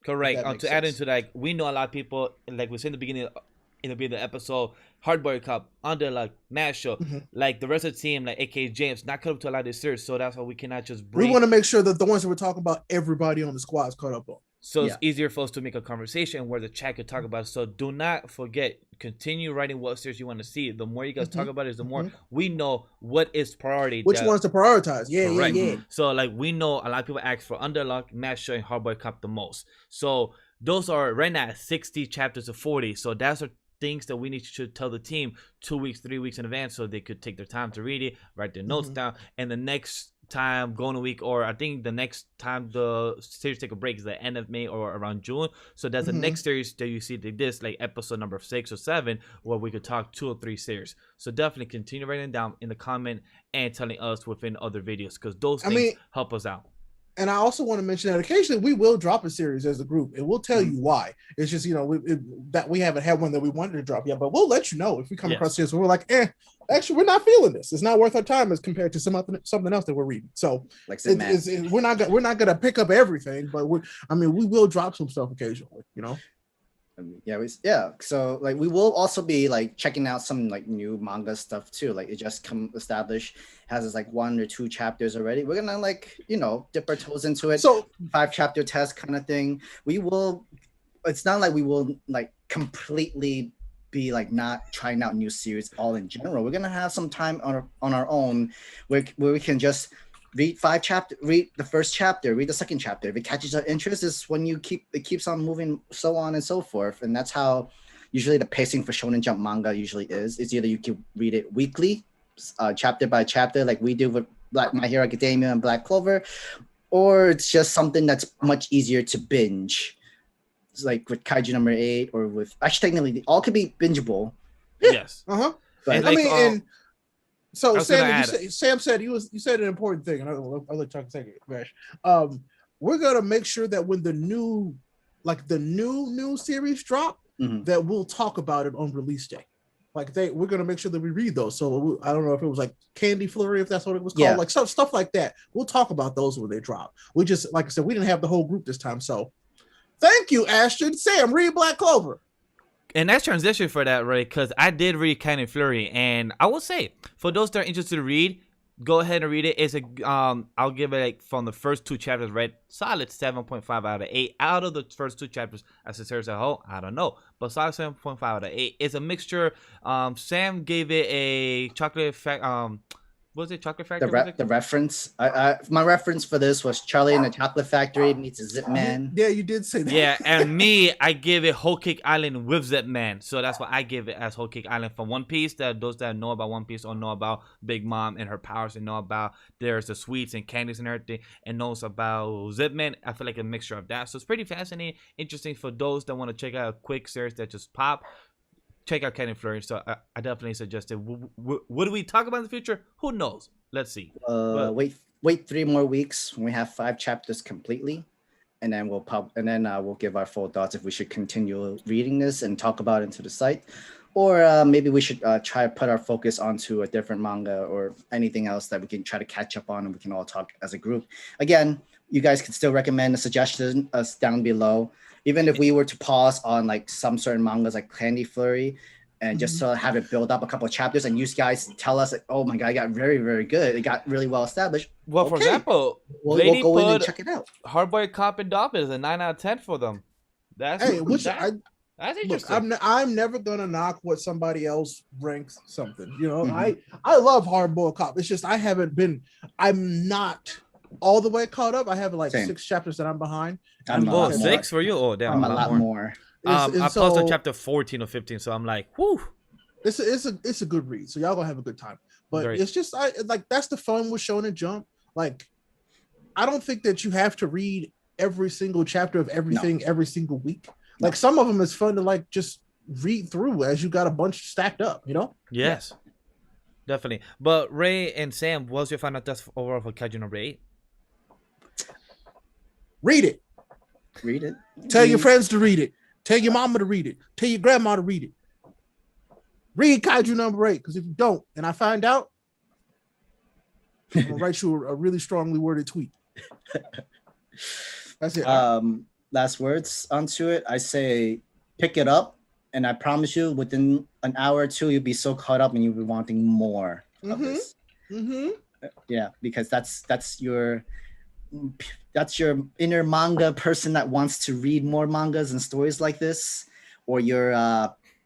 S1: Correct. To add into that, we know a lot of people, like we said in the beginning of the episode, Hardboy Cup, Underluck, Masho, like the rest of the team, like aka James, not caught up to a lot of this series, so that's why we cannot just bring.
S2: We want to make sure that the ones that we're talking about, everybody on the squad is caught up on.
S1: So it's easier for us to make a conversation where the chat could talk about it. So do not forget, continue writing what series you want to see. The more you guys talk about it, the more we know what is priority.
S2: Which ones to prioritize. Yeah.
S1: So like we know a lot of people ask for Underluck, Masho, and Hardboy Cup the most. So those are right now 60 chapters of 40. So that's a things that we need to tell the team 2 weeks, 3 weeks in advance, so they could take their time to read it, write their notes down, and the next time going a week, or I think the next time the series take a break is the end of May or around June. So that's the next series that you see like this, like episode number 6 or 7, where we could talk 2 or 3 series. So definitely continue writing down in the comment and telling us within other videos, because those things help us out.
S2: And I also want to mention that occasionally we will drop a series as a group, and we'll tell you why. It's just, that we haven't had one that we wanted to drop yet, but we'll let you know if we come across this. We're like, actually, we're not feeling this. It's not worth our time as compared to something else that we're reading. So
S3: like
S2: we're not going to pick up everything, but we will drop some stuff occasionally,
S3: So like we will also be like checking out some like new manga stuff too. Like it just come established, has its like 1 or 2 chapters already. We're gonna like dip our toes into it. So 5 chapter test kind of thing. We will it's not like we will like completely be like not trying out new series all in general. We're gonna have some time on our own where we can just read read the first chapter, read the second chapter. If it catches our interest, is when it keeps on moving, so on and so forth. And that's how usually the pacing for Shonen Jump manga usually is. It's either you can read it weekly, chapter by chapter, like we do with My Hero Academia and Black Clover, or it's just something that's much easier to binge. It's like with Kaiju number 8, or with actually technically all could be bingeable.
S1: Yes.
S3: But
S2: I mean, and so
S1: I was
S2: Sam,
S1: gonna
S2: Sam said you said an important thing, and I'll let Chuck take it, Bash. We're gonna make sure that when the new series drop, that we'll talk about it on release day. Like we're gonna make sure that we read those. So I don't know if it was like Candy Flurry, if that's what it was called, like stuff like that. We'll talk about those when they drop. We just, like I said, we didn't have the whole group this time, so thank you, Ashton. Sam, read Black Clover.
S1: And that's transition for that, right? Because I did read Candy Flurry, and I will say, for those that are interested to read, go ahead and read it. It's I'll give it like from the first 2 chapters, right? Solid 7.5 out of 8. Out of the first 2 chapters, as a series as a whole, I don't know, but solid 7.5 out of 8. It's a mixture. Sam gave it a chocolate was it Chocolate Factory?
S3: The reference, my reference for this was Charlie and the Chocolate Factory meets a Zip Man.
S2: Yeah, you did say that.
S1: Yeah, and me, I give it Whole Cake Island with Zip Man. So that's why I give it as Whole Cake Island from One Piece. That those that know about One Piece or know about Big Mom and her powers and know about there's the sweets and candies and everything and knows about Zip Man. I feel like a mixture of that. So it's pretty fascinating, interesting for those that want to check out a quick series that just pop. Check out Candy Flurry. So I definitely suggest it. What do we talk about in the future? Who knows? Let's see.
S3: Wait 3 more weeks when we have 5 chapters completely, and then we'll give our full thoughts if we should continue reading this and talk about it into the site, or maybe we should try to put our focus onto a different manga or anything else that we can try to catch up on, and we can all talk as a group. Again, you guys can still recommend a suggestion us down below. Even if we were to pause on like some certain mangas like Candy Flurry and just to have it build up a couple of chapters and you guys tell us, like, oh my God, it got very, very good. It got really well established.
S1: Well, for example,
S3: we'll go in and check it out.
S1: Hardboiled Cop and Dolphin is a 9 out of 10 for them. That's interesting.
S2: Look, I'm never gonna knock what somebody else ranks something. You know, I love Hardboiled Cop. It's just I'm not all the way caught up. I have like 6 chapters that I'm behind.
S1: I'm 6 for you? Oh, damn.
S3: I'm a lot more.
S1: I posted on chapter 14 or 15, so I'm like, whoo.
S2: It's a good read, so y'all gonna have a good time. But it's just that's the fun with Shonen Jump. Like, I don't think that you have to read every single chapter of everything every single week. Like, some of them is fun to like just read through as you got a bunch stacked up, you know?
S1: Yes, definitely. But Ray and Sam, what's your final thoughts overall for Kaiju number 8?
S2: Read it.
S3: Read it.
S2: Tell your friends to read it. Tell your mama to read it. Tell your grandma to read it. Read Kaiju number 8, because if you don't, and I find out, I'm gonna write you a really strongly worded tweet. That's it.
S3: Last words onto it. I say pick it up, and I promise you, within an hour or 2, you'll be so caught up and you'll be wanting more of this. Yeah, because that's your inner manga person that wants to read more mangas and stories like this, or your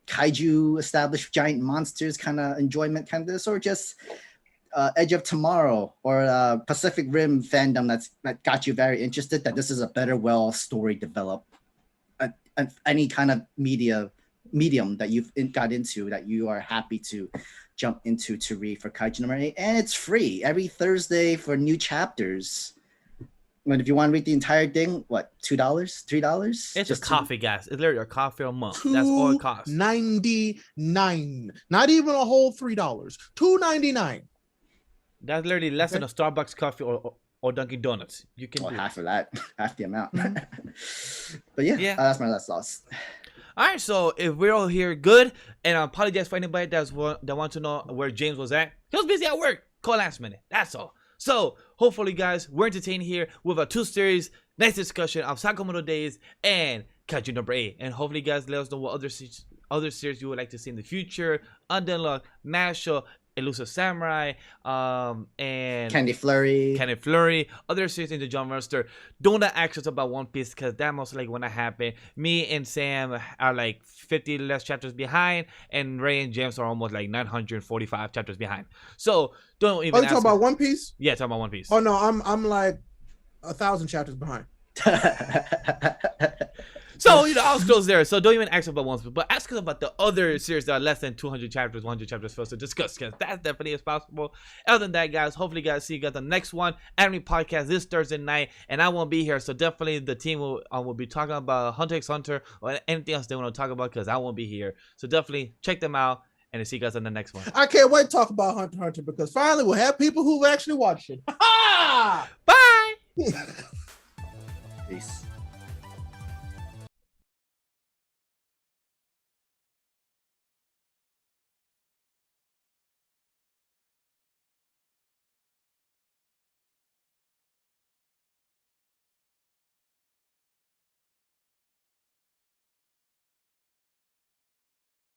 S3: kaiju established giant monsters kind of enjoyment kind of this, or just Edge of Tomorrow or Pacific Rim fandom that got you very interested, that this is a better story developed, any kind of medium that you've got into that you are happy to jump into to read for Kaiju number 8, and it's free every Thursday for new chapters. And if you want to read the entire thing, what, $2, $3?
S1: It's just coffee, guys. It's literally a coffee a month. That's all it costs.
S2: $2.99. Not even a whole $3. $2.99.
S1: That's literally less than a Starbucks coffee or Dunkin' Donuts. You can do
S3: half of that, half the amount. But yeah, that's my last thoughts.
S1: All right, so if we're all here, good. And I apologize for anybody that wants to know where James was at. He was busy at work. Call last minute. That's all. So hopefully, guys, we're entertained here with our 2 series. Nice discussion of Sakamoto Days and Kaiju number 8. And hopefully, guys, let us know what other series you would like to see in the future. Undead Luck, Mashle, Elusive Samurai, and
S3: Candy Flurry.
S1: Candy Flurry, other series in the Jump roster. Don't ask us about One Piece because that most likely when that happen. Me and Sam are like 50 less chapters behind, and Ray and James are almost like 945 chapters behind. So don't even.
S2: Oh, you talking about One Piece?
S1: Yeah, talking about One Piece.
S2: Oh no, I'm like 1,000 chapters behind.
S1: So, I'll close there. So don't even ask about One Piece, but ask us about the other series that are less than 200 chapters, 100 chapters for us to discuss, because that definitely is possible. Other than that, guys, hopefully you guys see you guys the next one, Anime Podcast this Thursday night, and I won't be here, so definitely the team will be talking about Hunter x Hunter or anything else they want to talk about, because I won't be here. So definitely check them out, and I'll see you guys on the next one.
S2: I can't wait to talk about Hunter x Hunter, because finally we'll have people who actually watched it.
S1: Bye!
S3: Peace.